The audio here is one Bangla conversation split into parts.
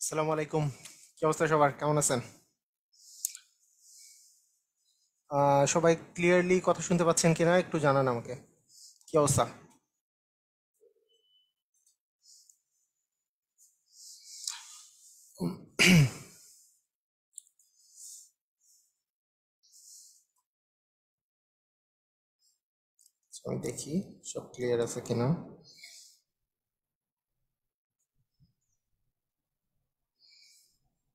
আসসালামু আলাইকুম। কি অবস্থা সবার, কেমন আছেন? সবাই ক্লিয়ারলি কথা শুনতে পাচ্ছেন কিনা একটু জানান আমাকে। কি অবস্থা? আমি দেখি সব ক্লিয়ার আছে কিনা।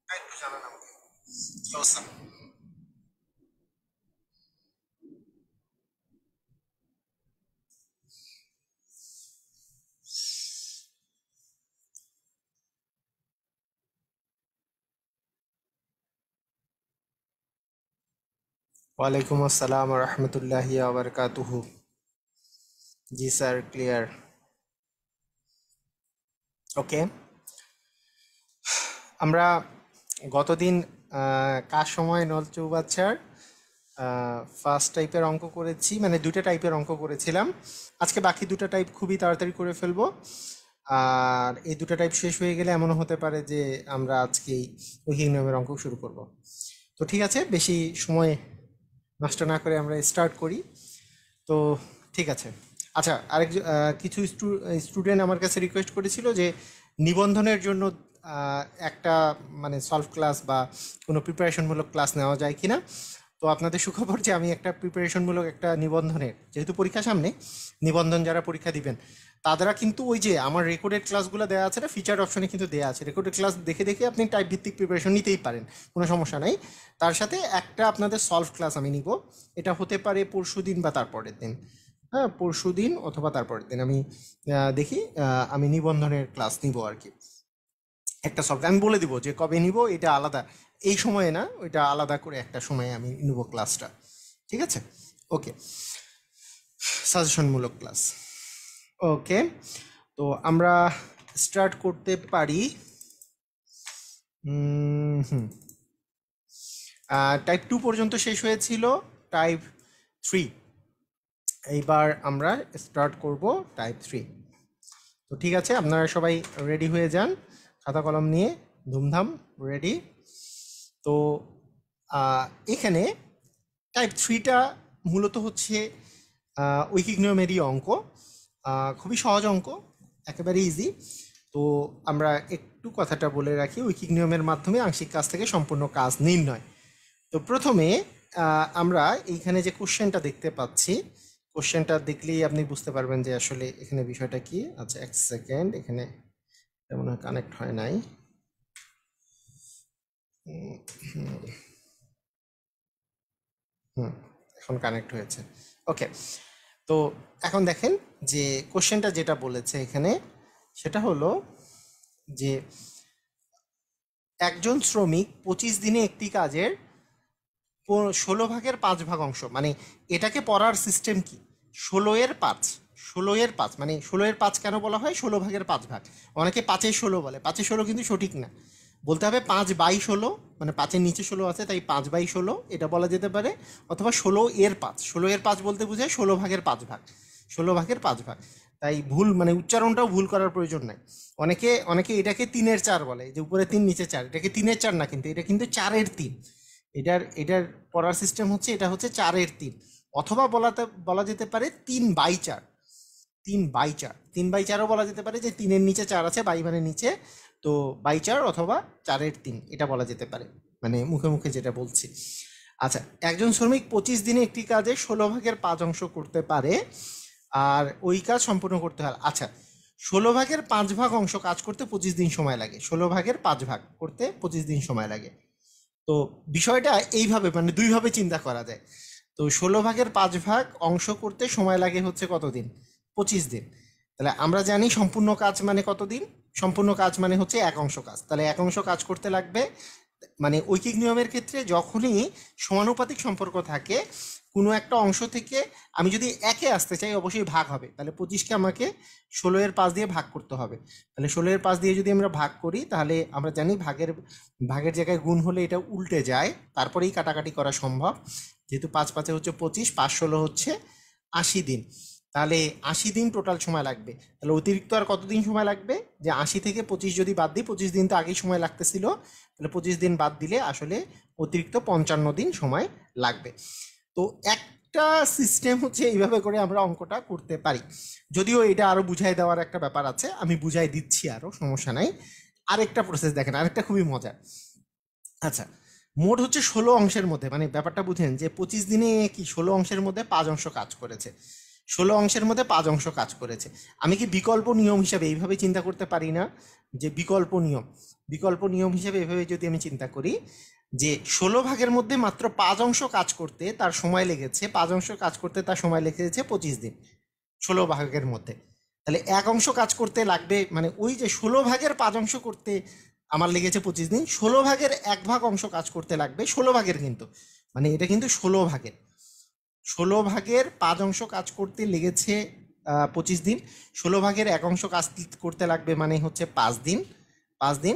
একটু জানান আমাকে কি অবস্থা। ওয়ালাইকুম আসসালাম রহমতুল্লাহি আবরকাতুহু। জি স্যার, ক্লিয়ার। ওকে, আমরা গতদিন কার সময় নল চৌবাচ্চার ফার্স্ট টাইপের অঙ্ক করেছি, মানে দুটো টাইপের অঙ্ক করেছিলাম। আজকে বাকি দুটো টাইপ খুবই তাড়াতাড়ি করে ফেলবো। আর এই দুটো টাইপ শেষ হয়ে গেলে এমনও হতে পারে যে আমরা আজকেই ঐকিক নিয়মের অঙ্ক শুরু করব। তো ঠিক আছে, বেশি সময় নষ্ট না করে আমরা স্টার্ট করি। তো ঠিক আছে। আচ্ছা, কিছু স্টুডেন্ট আমার কাছে রিকোয়েস্ট করেছিল যে নিবন্ধনের জন্য একটা মানে সলভ ক্লাস বা কোনো প্রিপারেশনমূলক ক্লাস নেওয়া যায় কিনা। তো আপনাদের সুখবর যে আমি একটা প্রিপারেশনমূলক একটা নিবন্ধনের, যেহেতু পরীক্ষা সামনে, নিবন্ধন যারা পরীক্ষা দিবেন তারা কিন্তু ওই যে আমার রেকর্ডেড ক্লাসগুলো দেওয়া আছে না, ফিচার অপশনে কিন্তু দেওয়া আছে, রেকর্ডেড ক্লাস দেখে দেখে আপনি টাইপ ভিত্তিক প্রিপারেশন নিতেই পারেন, কোনো সমস্যা নাই। তার সাথে একটা আপনাদের সলভ ক্লাস আমি নিব। এটা হতে পারে পরশু দিন বা তারপরের দিন। হ্যাঁ, পরশু দিন অথবা তারপরের দিন আমি দেখি আমি নিবন্ধনের ক্লাস নিব আর কি। একটা সলভ আমি বলে দিব যে কবে নিব, এটা আলাদা, এই সময়ে না, ওইটা আলাদা করে একটা সময়ে আমি নিব ক্লাসটা। ঠিক আছে, ওকে। সাজেশনমূলক ক্লাস। ওকে, তো আমরা স্টার্ট করতে পারি। হুম, টাইপ 2 পর্যন্ত শেষ হয়েছিল, টাইপ 3 এইবার আমরা স্টার্ট করব টাইপ 3। তো ঠিক আছে, আপনারা সবাই রেডি হয়ে যান, খাতা কলম নিয়ে ধুমধাম রেডি। তো এখানে টাইপ 3টা মূলত হচ্ছে ঐকিক নিয়মেরই অঙ্ক। খুবই সহজ অঙ্ক, একেবারে ইজি। তো আমরা একটু কথাটা বলে রাখি, ঐকিক নিয়মের মাধ্যমে আংশিক কাজ থেকে সম্পূর্ণ কাজ নির্ণয়। তো প্রথমে আমরা এইখানে যে কোশ্চেনটা দেখতে পাচ্ছি, কোশ্চেনটা দেখলেই আপনি বুঝতে পারবেন যে আসলে এখানে বিষয়টা কি। আচ্ছা, এক সেকেন্ড, এখানে মনে হয় কানেক্ট হয় নাই। হুম, এখন কানেক্ট হয়েছে। ওকে, তো এখন দেখেন যে কোশ্চেনটা যেটা বলেছে এখানে, সেটা হলো যে একজন শ্রমিক 25 দিনে একটি কাজের 16 ভাগের 5 ভাগ অংশ, মানে এটাকে পড়ার সিস্টেম কি, 16 এর 5, 16 এর 5 মানে 16 এর 5 কেন বলা হয় 16 ভাগের 5 ভাগ। অনেকে 5-এর 16 বলে, 5-এর 16 কিন্তু সঠিক না, বলতে হবে 5/16, মানে 5-এর নিচে 16 আছে তাই 5/16 এটা বলা যেতে পারে। অথবা 16 এর 5, 16 এর 5 বলতে বোঝায় 16 ভাগের 5 ভাগ, 16 ভাগের 5 ভাগ। তাই ভুল মানে উচ্চারণটাও ভুল করার প্রয়োজন নাই। অনেকে অনেকে এটাকে 3-এর 4 বলে, যে উপরে 3 নিচে 4, এটাকে 3-এর 4 না, কিন্তু এটা কিন্তু 4-এর 3। এটার এটার পড়ার সিস্টেম হচ্ছে, এটা হচ্ছে 4-এর 3। অথবা বলা যেতে পারে 3/4, 3/4, 3/4ও বলা যেতে পারে, যে 3-এর নিচে 4 আছে, বাই মানে নিচে, তো 2/4 অথবা 4-এর 3 এটা বলা যেতে পারে, মানে মুখে মুখে যেটা বলছি। আচ্ছা, একজন শ্রমিক 25 দিনে একটি কাজে 16 ভাগের 5 অংশ করতে পারে, আর ওই কাজ সম্পূর্ণ করতে হয়। আচ্ছা, 16 ভাগের 5 ভাগ অংশ কাজ করতে 25 দিন সময় লাগে, 16 ভাগের 5 ভাগ করতে 25 দিন সময় লাগে। তো বিষয়টা এইভাবে মানে দুইভাবে চিন্তা করা যায়। তো 16 ভাগের 5 ভাগ অংশ করতে সময় লাগে হচ্ছে কতদিন, 25 দিন। তাহলে আমরা জানি সম্পূর্ণ কাজ মানে কতদিন, সম্পূর্ণ কাজ মানে হচ্ছে 1 অংশ কাজ, তাহলে 1 অংশ কাজ করতে লাগবে। মানে ঐকিক নিয়মের ক্ষেত্রে যখনই সমানুপাতিক সম্পর্ক থাকে, কোনো একটা অংশ থেকে আমি যদি 1-এ আসতে চাই অবশ্যই ভাগ হবে, তাহলে 25কে আমাকে 16-এর 5 দিয়ে ভাগ করতে হবে। তাহলে 16-এর 5 দিয়ে যদি আমরা ভাগ করি, তাহলে আমরা জানি ভাগের ভাগের জায়গায় গুণ হলে এটা উল্টে যায়, তারপরেই কাটাকাটি করা সম্ভব। যেহেতু 5-5 হচ্ছে 25, 5-16 হচ্ছে 80 দিন। তাহলে 80 দিন টোটাল সময় লাগবে। তাহলে অতিরিক্ত আর কতদিন সময় লাগবে? যে 80 থেকে 25 যদি বাদ দিই, 25 দিন তো আগেই সময় লাগতেছিল, তাহলে 25 দিন বাদ দিলে আসলে অতিরিক্ত 55 দিন সময় লাগবে। তো একটা সিস্টেম হচ্ছে এইভাবে করে আমরা অঙ্কটা করতে পারি। যদিও এটা আরো বুঝাই দেওয়ার একটা ব্যাপার আছে, আমি বুঝাই দিচ্ছি, আরো সমস্যা নাই। আরেকটা প্রসেস দেখেন, আরেকটা খুবই মজার। আচ্ছা, মোট হচ্ছে 16 অংশের মধ্যে, মানে ব্যাপারটা বুঝেন যে 25 দিনে কি 16 অংশের মধ্যে 5 অংশ কাজ করেছে। 16 অংশের মধ্যে 5 অংশ কাজ করেছে। আমি কি বিকল্প নিয়ম হিসাবে এইভাবে চিন্তা করতে পারি না? যে বিকল্প নিয়ম হিসেবে এভাবে যদি আমি চিন্তা করি যে 16 ভাগের মধ্যে মাত্র 5 অংশ কাজ করতে তার সময় লেগেছে, 5 অংশ কাজ করতে তার সময় লেগেছে 25 দিন 16 ভাগের মধ্যে। তাহলে এক অংশ কাজ করতে লাগবে, মানে ওই যে 16 ভাগের 5 অংশ করতে আমার লেগেছে 25 দিন, 16 ভাগের 1 ভাগ অংশ কাজ করতে লাগবে, 16 ভাগের কিন্তু, মানে এটা কিন্তু 16 ভাগের 5 অংশ কাজ করতে লেগেছে 25 দিন, 16 ভাগের 1 অংশ কাজ করতে লাগবে মানে হচ্ছে 5 দিন। 5 দিন,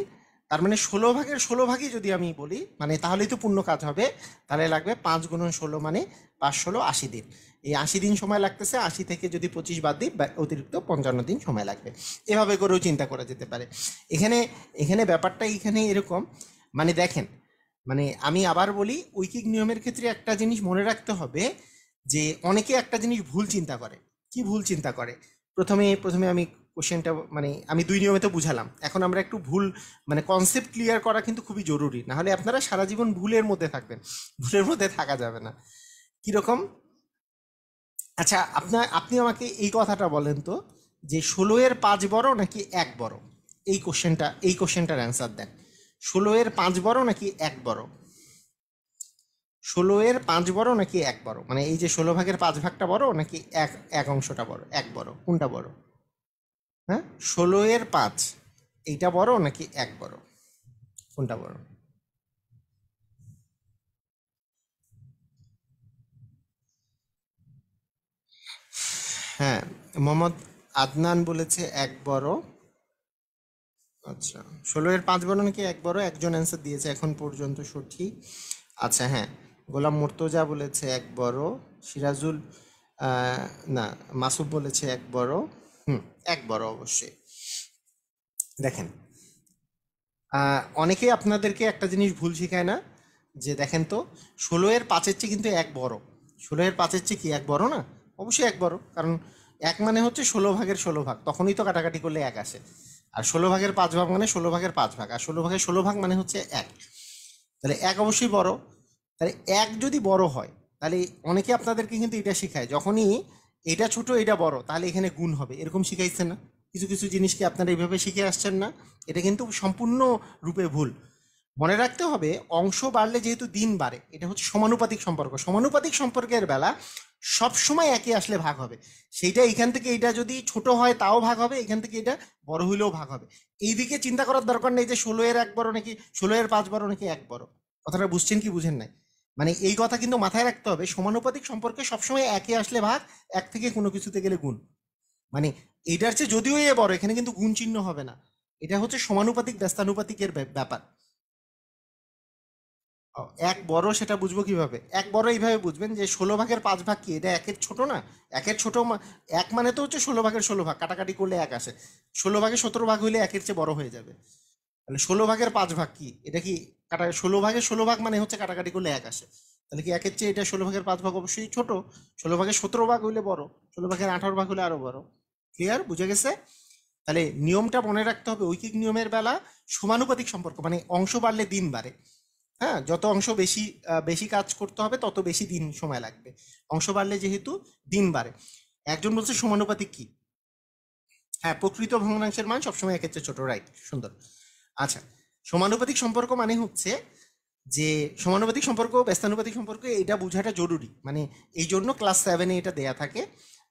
তার মানে 16 ভাগই যদি আমি বলি, মানে তাহলেই তো পূর্ণ কাজ হবে। তাহলে লাগবে 5 গুণন 16 মানে 5 × 16 80 দিন। এই 80 দিন সময় লাগতেছে, 80 থেকে যদি 25 বাদ দিই অতিরিক্ত 55 দিন সময় লাগবে। এভাবে করেও চিন্তা করা যেতে পারে। এখানে এখানে ব্যাপারটা এখানে এরকম, মানে দেখেন, মানে আমি আবার বলি, ঐকিক নিয়মের ক্ষেত্রে একটা জিনিস মনে রাখতে হবে যে অনেকে একটা জিনিস ভুল চিন্তা করে। কি ভুল চিন্তা করে? প্রথমে প্রথমে আমি কোশ্চেনটা, মানে আমি 2 নিয়মে তো বুঝালাম, এখন আমরা একটু ভুল, মানে কনসেপ্ট ক্লিয়ার করা কিন্তু খুবই জরুরি, না হলে আপনারা সারা জীবন ভুলের মধ্যে থাকবেন, ভুলের মধ্যে থাকা যাবে না। কিরকম? আচ্ছা, আপনি আমাকে এই কথাটা বলেন তো, যে 16-এর 5 বড় নাকি 1 বড়? এই কোশ্চেনটার অ্যান্সার দেন। 16-এর 5 বড় নাকি 1 বড়? 16-এর 5 বড় নাকি 1 বড়? মানে এই যে 16 ভাগের 5 ভাগটা বড় নাকি এক এক অংশটা বড়, 1 বড়, কোনটা বড়? হ্যাঁ, 16-এর 5 এইটা বড় নাকি 1 বড়, কোনটা বড়? হ্যাঁ, মোহাম্মদ আদনান বলেছে 1 বড়। আচ্ছা, 16-এর 5 বড় নাকি 1 বড়, একজন অ্যান্সার দিয়েছে এখন পর্যন্ত সঠিক। আচ্ছা, হ্যাঁ, গোলাম মুর্তজা বলেছে 1 বড়। সিরাজুল, না, মাসুদ বলেছে 1 বড়। 1 বড় অবশ্যই। দেখেন, অনেকে আপনাদেরকে একটা জিনিস ভুল শেখায় না, যে দেখেন তো, 16-এর 5-এর চেয়ে কিন্তু 1 বড়। 16-এর 5-এর চেয়ে কি 1 বড় না? অবশ্যই 1 বড়, কারণ 1 মানে হচ্ছে 16 ভাগের 16 ভাগ, তখনই তো কাটাকাটি করলে 1 আসে। আর 16 ভাগের 5 ভাগ মানে 16 ভাগের 5 ভাগ, আর 16 ভাগের 16 ভাগ মানে হচ্ছে 1। তাহলে 1 অবশ্যই বড়। তাহলে 1 যদি বড় হয়, তাহলে অনেকে আপনাদেরকে কিন্তু এটা শেখায়, যখনই এটা ছোট এটা বড় তাহলে এখানে গুণ হবে, এরকম শিখাইছে না? কিছু কিছু জিনিস কি আপনারা এইভাবে শিখে আসছেন না? এটা কিন্তু সম্পূর্ণ রূপে ভুল। মনে রাখতে হবে, অংশ বাড়লে যেহেতু দিন বাড়ে, এটা হচ্ছে সমানুপাতিক সম্পর্ক। সমানুপাতিক সম্পর্কের বেলা সবসময় একই আসলে ভাগ হবে। সেইটা এখান থেকে এটা যদি ছোট হয় তাও ভাগ হবে, এখান থেকে এটা বড় হইলেও ভাগ হবে। এইদিকে চিন্তা করার দরকার নেই যে 16-এর 1 বড় নাকি 16-এর 5 বড় নাকি 1 বড়। কথাটা বুঝছেন কি বুঝেন নাই? মানে এই কথা কিন্তু মাথায় রাখতে হবে, সমানুপাতিক সম্পর্কে সবসময় একে আসলে ভাগ, এক থেকে কোনো কিছুতে গেলে গুণ। মানে এটার চেয়ে যদিও এ বড়, এখানে কিন্তু গুণ চিহ্ন হবে না। এটা হচ্ছে সমানুপাতিক ব্যস্তানুপাতিকের ব্যাপার। 1 বড় সেটা বুঝবো কিভাবে? 1 বড় এইভাবে বুঝবেন যে 16 ভাগের 5 ভাগ কি, এটা 1-এর ছোট না? 1-এর ছোট 1 মানে তো হচ্ছে 16 ভাগের 16 ভাগ, কাটাকাটি করলে 1 আসে। 16 ভাগে 17 ভাগ হইলে 1-এর চেয়ে বড় হয়ে যাবে। তাহলে 16 ভাগের 5 ভাগ কি, এটা কি 16 ভাগের 16 ভাগ মানে হচ্ছে কাটাকাটি করলে 1 আসে। তাহলে কি 1-এর চেয়ে এটা 16 ভাগের 5 ভাগ অবশ্যই ছোট। 16 ভাগের 17 ভাগ হইলে বড়, 16 ভাগের 18 ভাগ হলে আরো বড়। ক্লিয়ার? বুঝে গেছে? তাহলে নিয়মটা মনে রাখতে হবে, ঐকিক নিয়মের বেলা সমানুপাতিক সম্পর্ক, মানে অংশ বাড়লে দিন বাড়ে। হ্যাঁ, যত অংশ বেশি বেশি কাজ করতে হবে তত বেশি দিন সময় লাগবে। অংশ বাড়লে যেহেতু দিন বাড়ে। একজন বলছে সমানুপাতিক কি? হ্যাঁ, প্রকৃত ভগ্নাংশের মান সবসময় একের চেয়ে ছোট, রাইট, সুন্দর। আচ্ছা, সমানুপাতিক সম্পর্ক মানে হচ্ছে যে সমানুপাতিক সম্পর্ক ব্যস্তানুপাতিক সম্পর্ক এটা বোঝাটা জরুরি, মানে এই জন্য ক্লাস 7-এ এটা দেয়া থাকে।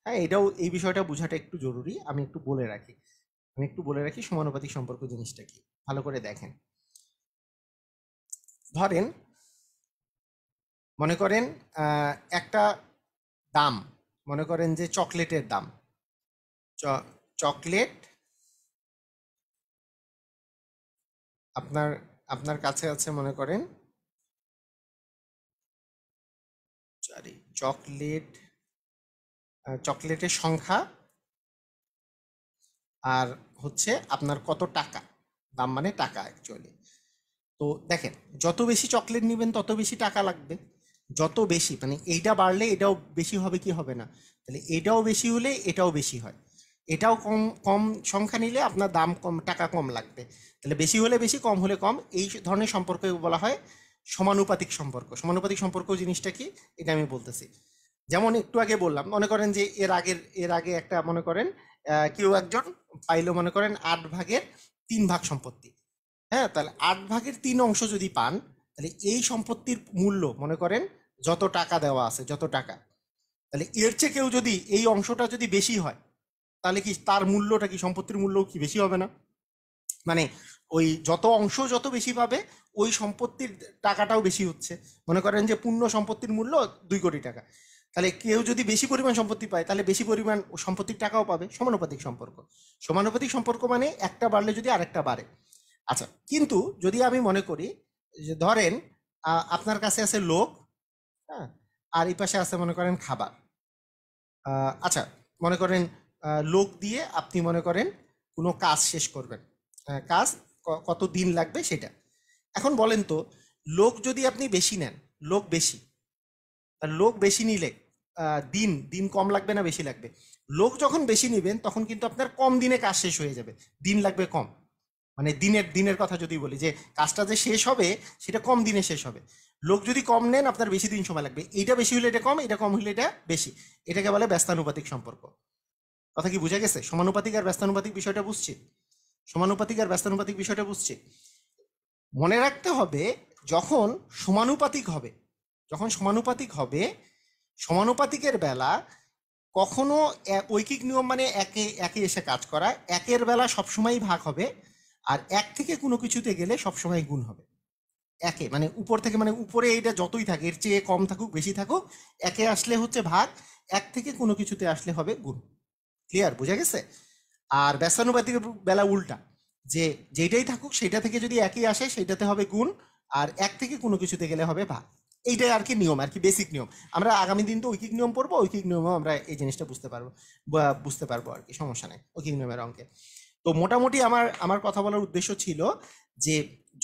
হ্যাঁ, এটাও, এই বিষয়টা বোঝাটা একটু জরুরি, আমি একটু বলে রাখি সমানুপাতিক সম্পর্ক জিনিসটা কি, ভালো করে দেখেন। ধরেন, মনে করেন একটা দাম, মনে করেন যে চকলেটের দাম, চকলেট আপনার আপনার কাছে আছে, মনে করেন চকলেট চকলেটের সংখ্যা আর হচ্ছে আপনার কত টাকা, দাম মানে টাকা অ্যাকচুয়ালি। তো দেখেন, যত বেশি চকলেট নেবেন তত বেশি টাকা লাগবে। যত বেশি মানে এইটা বাড়লে এটাও বেশি হবে কি হবে না, তাহলে এটাও বেশি হলে এটাও বেশি হয়। এটাও কম কম সংখ্যা নিলে আপনার দাম কম, টাকা কম লাগবে। তাহলে বেশি হলে বেশি, কম হলে কম, এই ধরনের সম্পর্ক বলা হয় সমানুপাতিক সম্পর্ক। সমানুপাতিক সম্পর্ক জিনিসটা কি এটা আমি বলতেছি। যেমন একটু আগে বললাম, মনে করেন যে এর আগে একটা মনে করেন কেউ একজন পাইলো মনে করেন 8/3 সম্পত্তি। হ্যাঁ, তাহলে 8/3 যদি পান, তাহলে এই সম্পত্তির মূল্য মনে করেন যত টাকা দেওয়া আছে, যত টাকা, তাহলে এর চেয়ে কেউ যদি এই অংশটা যদি বেশি হয়, তাহলে কি তার মূল্যটা কি, সম্পত্তির মূল্য কি বেশি হবে না? মানে ওই যত অংশ যত বেশি পাবে, ওই সম্পত্তির টাকাটাও বেশি হচ্ছে। মনে করেন যে পূর্ণ সম্পত্তির মূল্য 2 কোটি টাকা, তাহলে কেউ যদি বেশি পরিমাণ সম্পত্তি পায়, তাহলে বেশি পরিমাণ সম্পত্তির টাকাও পাবে। সমানুপাতিক সম্পর্ক। সমানুপাতিক সম্পর্ক মানে একটা বাড়লে যদি আরেকটা বাড়ে। আচ্ছা, কিন্তু যদি আমি মনে করি যে ধরেন আপনার কাছে আছে লোক, হ্যাঁ, আর এই পাশে আছে মনে করেন খাবার। আচ্ছা, মনে করেন লোক দিয়ে আপনি মনে করেন কোনো কাজ শেষ করবেন। কাজ কত দিন লাগবে সেটা। এখন বলেন তো, লোক যদি আপনি বেশি নেন, লোক বেশি, আর লোক বেশি নিলে দিন দিন কম লাগবে না বেশি লাগবে? লোক যখন বেশি নেবেন তখন কিন্তু আপনার কম দিনে কাজ শেষ হয়ে যাবে, দিন লাগবে কম। মানে দিনের দিনের কথা যদি বলি, যে কাজটা যে শেষ হবে সেটা কম দিনে শেষ হবে। লোক যদি কম নেন আপনার বেশি দিন সময় লাগবে, এইটা বেশি হলে এটা কম, এটা কম হলে এটা বেশি। এটাকে বলে ব্যস্তানুপাতিক সম্পর্ক। কথা কি বোঝা গেছে? সমানুপাতিক আর ব্যস্তানুপাতিক বিষয়টা বুঝছি। সমানুপাতিক আর ব্যস্তানুপাতিক বিষয়টা বুঝছি। মনে রাখতে হবে, যখন সমানুপাতিক হবে, যখন সমানুপাতিক হবে, সমানুপাতিকের বেলা কখনো ঐকিক নিয়ম মানে একে একে এসে কাজ করা, একের বেলা সবসময় ভাগ হবে, আর এক থেকে কোনো কিছুতে গেলে সবসময় গুণ হবে। একে মানে উপর থেকে, মানে উপরে এইটা যতই থাকে, এর চেয়ে কম থাকুক বেশি থাকুক, একে আসলে হচ্ছে ভাগ, এক থেকে কোনো কিছুতে আসলে হবে গুণ। ক্লিয়ার? বোঝা গেছে? আর ব্যস্তানুপাতিক বেলা উল্টা, যে যেটাই থাকুক সেটা থেকে যদি একই আসে সেটাতে হবে গুণ, আর এক থেকে কোনো কিছুতে গেলে হবে ভাগ। এইটাই আর কি নিয়ম, আর কি বেসিক নিয়ম। আমরা আগামী দিন তো ঐকিক নিয়ম পড়বো, ঐকিক নিয়মেও আমরা এই জিনিসটা বুঝতে পারবো, বা বুঝতে পারবো আর কি, সমস্যা নেই ঐকিক নিয়মের অঙ্কে। তো মোটামুটি আমার আমার কথা বলার উদ্দেশ্য ছিল যে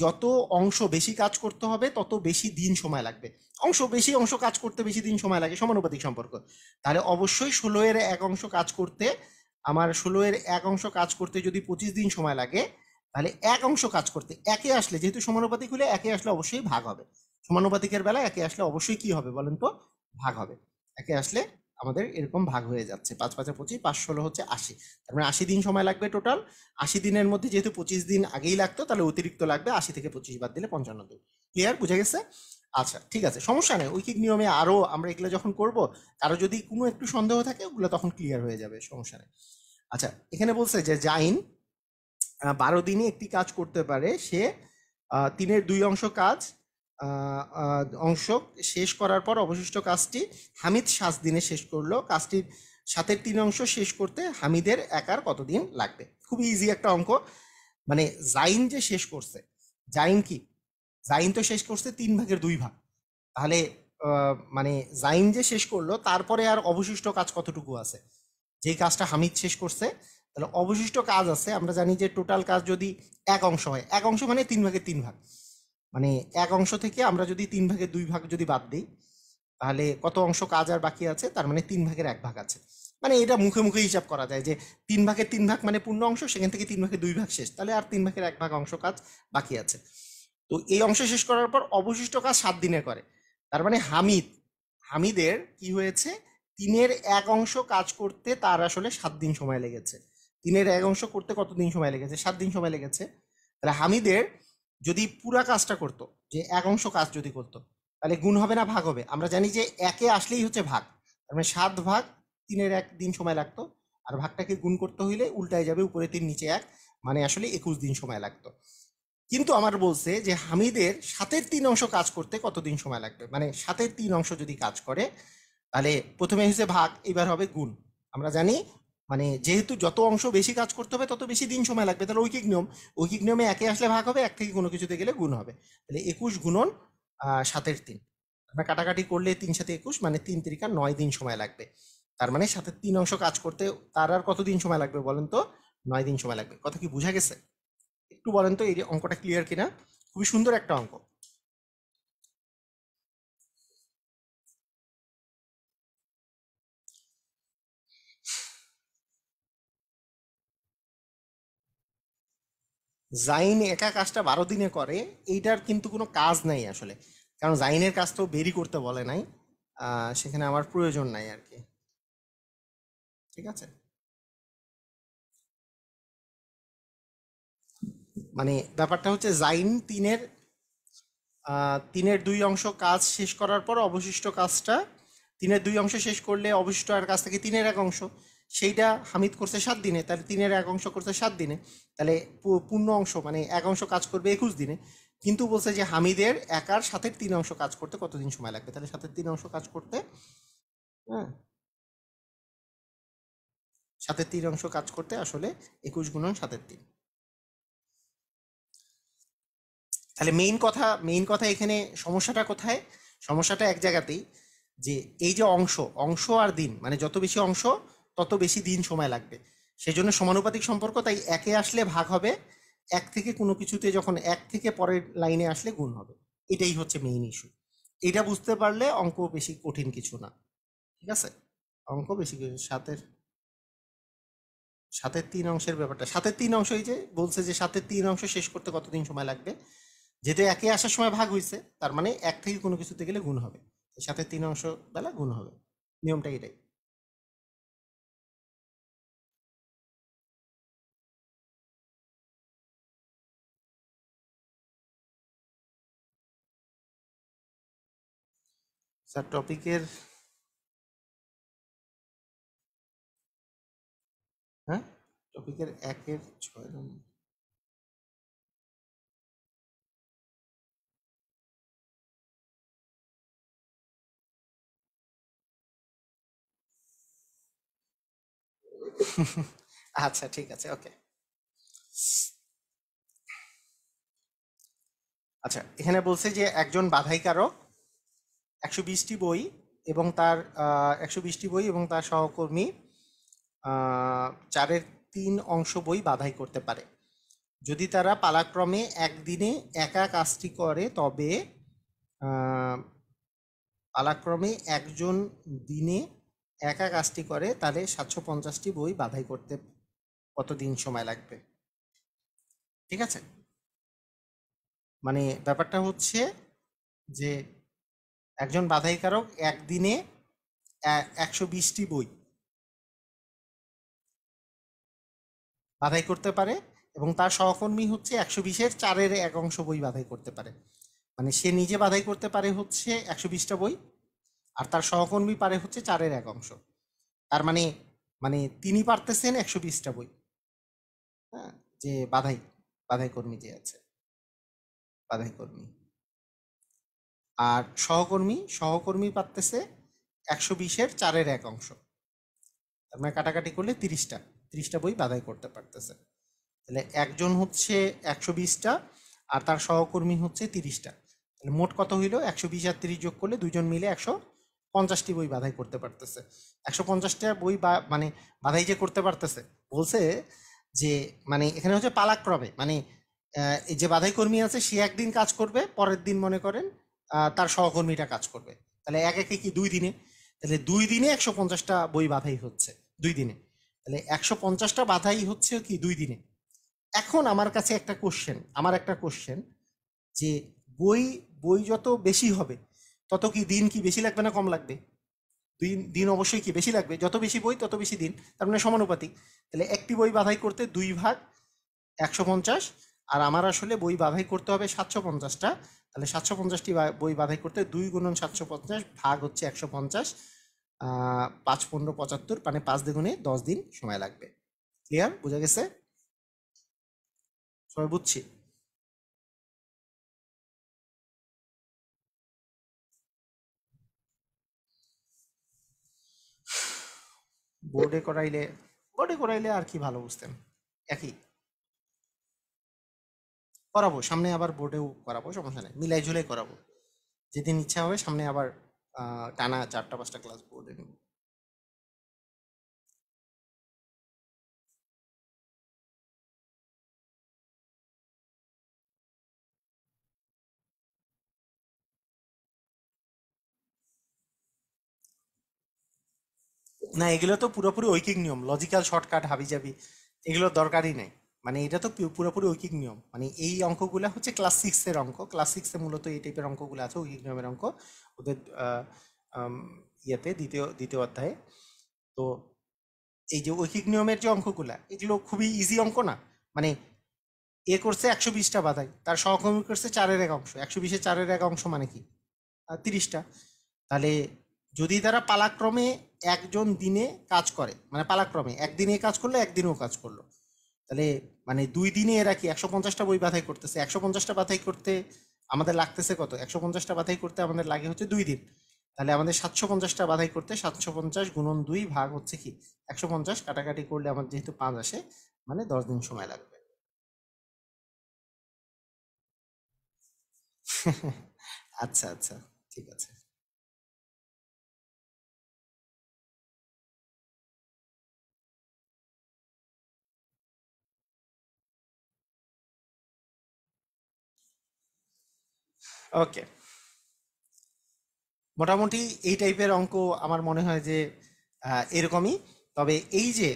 যত অংশ বেশি কাজ করতে হবে তত বেশি দিন সময় লাগবে। বেশি অংশ কাজ করতে বেশি দিন সময় লাগে, সমানুপাতিক সম্পর্ক। তাহলে অবশ্যই 16/1 কাজ করতে, আমার 16/1 কাজ করতে যদি 25 দিন সময় লাগে, তাহলে 1 কাজ করতে একে আসলে, যেহেতু সমানুপাতিক হলে একে আসলে অবশ্যই ভাগ হবে। সমানুপাতিকের বেলায় একে আসলে অবশ্যই কি হবে বলেন তো? ভাগ হবে। একে আসলে আমাদের এরকম ভাগ হয়ে যাচ্ছে, 5×5 = 25, 5×16 হচ্ছে 80। তার মানে 80 দিন সময় লাগবে টোটাল। 80 দিনের মধ্যে যেহেতু 25 দিন আগেই লাগতো, তাহলে অতিরিক্ত লাগবে, 80 থেকে 25 বাদ দিলে 55 দিন। ক্লিয়ার? বুঝা গেছে? আচ্ছা, ঠিক আছে, সমস্যা নেই। ঐকিক নিয়মে আরো আমরা এগুলো যখন করব, কারো যদি কোনো একটু সন্দেহ থাকে ওগুলো তখন ক্লিয়ার হয়ে যাবে, সমস্যা নেই। আচ্ছা, এখানে বলছে যে জাইন 12 দিনে একটি কাজ করতে পারে। সে 3/2 কাজ অংশ শেষ করার পর অবশিষ্ট কাজটি হামিদ 7 দিনে শেষ করলো। কাজটির 7/3 শেষ করতে হামিদের একার কতদিন লাগবে? খুবই ইজি একটা অঙ্ক। মানে জাইন যে শেষ করছে, জাইন কি, জাইন তো শেষ করছে 3/2 তাহলে মানে জাইন যে শেষ করলো তারপরে আর অবশিষ্ট কাজ কতটুকু আছে? যেই কাজটা হামিদ শেষ করছে, তাহলে অবশিষ্ট কাজ আছে, আমরা জানি যে টোটাল কাজ যদি 1 হয়, 1 মানে 3/3, মানে 1 থেকে আমরা যদি 3/2 যদি বাদ দিই, তাহলে কত অংশ কাজ আর বাকি আছে? তার মানে 3/1 আছে। মানে এটা মুখে মুখে হিসাব করা যায় যে 3/3 মানে পূর্ণ অংশ, সেখান থেকে 3/2 শেষ, তাহলে আর 3/1 অংশ কাজ বাকি আছে। তো এই অংশ শেষ করার পর অবশিষ্ট কাজ 7 দিনে করে। তার মানে হামিদের কি হয়েছে, 3/1 কাজ করতে তার আসলে 7 দিন সময় লেগেছে। 3/1 করতে কতদিন সময় লেগেছে? 7 দিন সময় লেগেছে। তাহলে হামিদের যদি পুরা কাজটা করতো, যে 1 কাজ যদি করতো, তাহলে গুণ হবে না ভাগ হবে? আমরা জানি যে একে আসলেই হচ্ছে ভাগ, তার মানে 7 ভাগ 3/1 সময় লাগতো, আর ভাগটাকে গুণ করতে হইলে উল্টায় যাবে, উপরে 3 নিচে 1, মানে আসলে 21 দিন সময় লাগতো। কিন্তু আমার বলছে যে হামিদের 7/3 কাজ করতে কতদিন সময় লাগবে, মানে 7/3 যদি কাজ করে, তাহলে প্রথমে হচ্ছে ভাগ, এবার হবে গুণ। আমরা জানি মানে যেহেতু যত অংশ বেশি কাজ করতে হবে তত বেশি দিন সময় লাগবে, তাহলে ঐকিক নিয়ম, ঐকিক নিয়মে একে আসলে ভাগ হবে, এক থেকে কোনো কিছুতে গেলে গুণ হবে। তাহলে 21 গুণন 7/3, আমরা কাটাকাটি করলে 3 × 7 = 21, মানে 3 × 9 দিন সময় লাগবে। তার মানে 7/3 কাজ করতে তার আর কতদিন সময় লাগবে বলেন তো? 9 দিন সময় লাগবে। কথা কি বোঝা গেছে? একটু বলেন তো এই যে অঙ্কটা ক্লিয়ার কিনা? খুবই সুন্দর একটা অঙ্ক। জাইন একা কাজটা 12 দিনে করে, এইটার কিন্তু কোনো কাজ নাই আসলে, কারণ জাইনের কাজ তো বেরি করতে বলে নাই, সেখানে আমার প্রয়োজন নাই আর কি। ঠিক আছে, মানে ব্যাপারটা হচ্ছে জাইন তিনের 2 অংশ কাজ শেষ করার পর অবশিষ্ট কাজটা, 3/2 শেষ করলে অবশিষ্ট আর কাজ থেকে 3/1, সেইটা হামিদ করছে 7 দিনে, তাহলে 3/1 করছে 7 দিনে, তাহলে পূর্ণ অংশ মানে 1 অংশ কাজ করবে 21 দিনে। কিন্তু বলছে যে হামিদের একার 7/3 কাজ করতে কতদিন সময় লাগবে, তাহলে 7/3 কাজ করতে, হ্যাঁ 7/3 কাজ করতে আসলে 21 × 7/3। তাহলে মেইন কথা এখানে সমস্যাটা কোথায়? সমস্যাটা এক জায়গাতেই, যে এই যে অংশ অংশ আর দিন, মানে যত বেশি অংশ তত বেশি দিন সময় লাগবে, সেই জন্য সমানুপাতিক সম্পর্ক, তাই একে আসলে ভাগ হবে, এক থেকে কোনো কিছুতে যখন এক থেকে পরের লাইনে আসলে গুণ হবে, এটাই হচ্ছে মেইন ইস্যু। এটা বুঝতে পারলে অঙ্ক বেশি কঠিন কিছু না। ঠিক আছে, অঙ্ক বেশি কিছু, 7/3 ব্যাপারটা, 7/3 এই যে বলছে যে 7/3 শেষ করতে কতদিন সময় লাগবে, যেহেতু একে আসার সময় ভাগ হয়েছে, তার মানে এক থেকে কোনো কিছুতে গেলে গুণ হবে, 7/3 বেলা গুণ হবে, নিয়মটা এটাই। স্যার টপিকের, হ্যাঁ টপিকের 1-6 আচ্ছা ঠিক আছে, ওকে। আচ্ছা, এখানে বলছে যে একজন বাধাইকারক 120টি বই এবং তার 120টি বই এবং তার সহকর্মী 4/3 বই বাধাই করতে পারে। যদি তারা পালাক্রমে একদিনে একা কাজটি করে, তবে আহ, পালাক্রমে একজন দিনে একা কাজটি করে, তাহলে 750টি বই বাধাই করতে কতদিন সময় লাগবে? ঠিক আছে, মানে ব্যাপারটা হচ্ছে যে একজন বাধাইকারক একদিনে 120টি বই বাধাই করতে পারে এবং তার সহকর্মী হচ্ছে 120-এর 4/1 বই বাধাই করতে পারে। মানে সে নিজে বাধাই করতে পারে হচ্ছে 120টা বই, আর তার সহকর্মী পারে হচ্ছে 4/1। তার মানে মানে তিনি পারতেছেন 120টা বই, হ্যাঁ, যে বাধাই কর্মী যে আছে, বাধাই কর্মী, আর সহকর্মী পারতেছে 120-এর 4/1। তার মানে কাটাকাটি করলে 30টা বই বাধাই করতে পারতেছে। তাহলে একজন হচ্ছে 120টা আর তার সহকর্মী হচ্ছে 30টা, তাহলে মোট কত হইল? 120 আর 30 যোগ করলে দুজন মিলে 150টি বই বাধাই করতে পারতেছে। 150টা বই মানে বাধাই যে করতে পারতেছে, বলছে যে মানে এখানে হচ্ছে পালাক্রমে, মানে এই যে বাধাই কর্মী আছে সে একদিন কাজ করবে, পরের দিন মনে করেন তার সহকর্মীটা কাজ করবে, তাহলে একে কি 2 দিনে, তাহলে 2 দিনে 150টা বই বাধাই হচ্ছে 2 দিনে, তাহলে 150টা বাধাই হচ্ছে কি 2 দিনে। এখন আমার একটা কোশ্চেন, যে বই বই যত বেশি হবে তত কি দিন কি বেশি লাগবে না কম লাগবে? দিন দিন অবশ্যই কি বেশি লাগবে, যত বেশি বই তত বেশি দিন, তার মানে সমানুপাতিক। তাহলে একটি বই বাধাই করতে 2 ভাগ 150, আর আমার আসলে বই বাধাই করতে হবে 750টা, তাহলে 750টি বই বাধাই করতে 2 × 750 ভাগ হচ্ছে 150, 5×15 = 75, মানে 5 × 10 দিন সময় লাগবে। ক্লিয়ার, বোঝা গেছে? সবাই বুঝছি? বোর্ডে করাইলে আর কি ভালো বুঝতেন, একই করাবো সামনে, আবার বোর্ডেও করাবো, সমস্যা নেই, মিলাই ঝুলাই করাবো, যেদিন ইচ্ছা হবে সামনে আবার টানা 4টা 5টা ক্লাস বোর্ডে নেব। না, এগুলো তো পুরোপুরি ঐকিক নিয়ম, লজিক্যাল শর্টকাট হাবিজাবি এগুলোর দরকারই নেই। মানে এটা তো পুরোপুরি ঐকিক নিয়ম। মানে এই অঙ্কগুলো হচ্ছে ক্লাস সিক্সের অঙ্ক, ক্লাস সিক্সে মূলত এই টাইপের অঙ্কগুলো আছে, ঐকিক নিয়মের অঙ্ক ওদের আম, ইয়েতে দ্বিতীয় দ্বিতীয় অধ্যায়ে। তো এই যে ঐকিক নিয়মের যে অঙ্কগুলা, এগুলো খুবই ইজি অঙ্ক না। মানে এ করছে 120টা বাধাই, তার সহকর্মী করছে 4/1 অংশ, 120-এ 4/1 অংশ মানে কি 30টা। তাহলে যদি তারা পালাক্রমে একজন দিনে কাজ করে, মানে পালাক্রমে একদিনে কাজ করলো একদিনেও কাজ করলো, তাহলে মানে 2 দিনে এরা কি 150টা বই বাছাই করতেছে। 150টা বাছাই করতে আমাদের লাগতেছে কত? 150টা বাছাই করতে আমাদের লাগে হচ্ছে 2 দিন। তাহলে আমাদের 750টা বাছাই করতে 750 গুণন 2 ভাগ হচ্ছে কি 150, কাটাকাটি করলে আমার যেহেতু 5 আসে, মানে 10 দিন সময় লাগবে। আচ্ছা আচ্ছা, ঠিক আছে। ওকে, মোটামুটি এই টাইপের অঙ্ক আমার মনে হয় যে এরকমই। তবে এই যে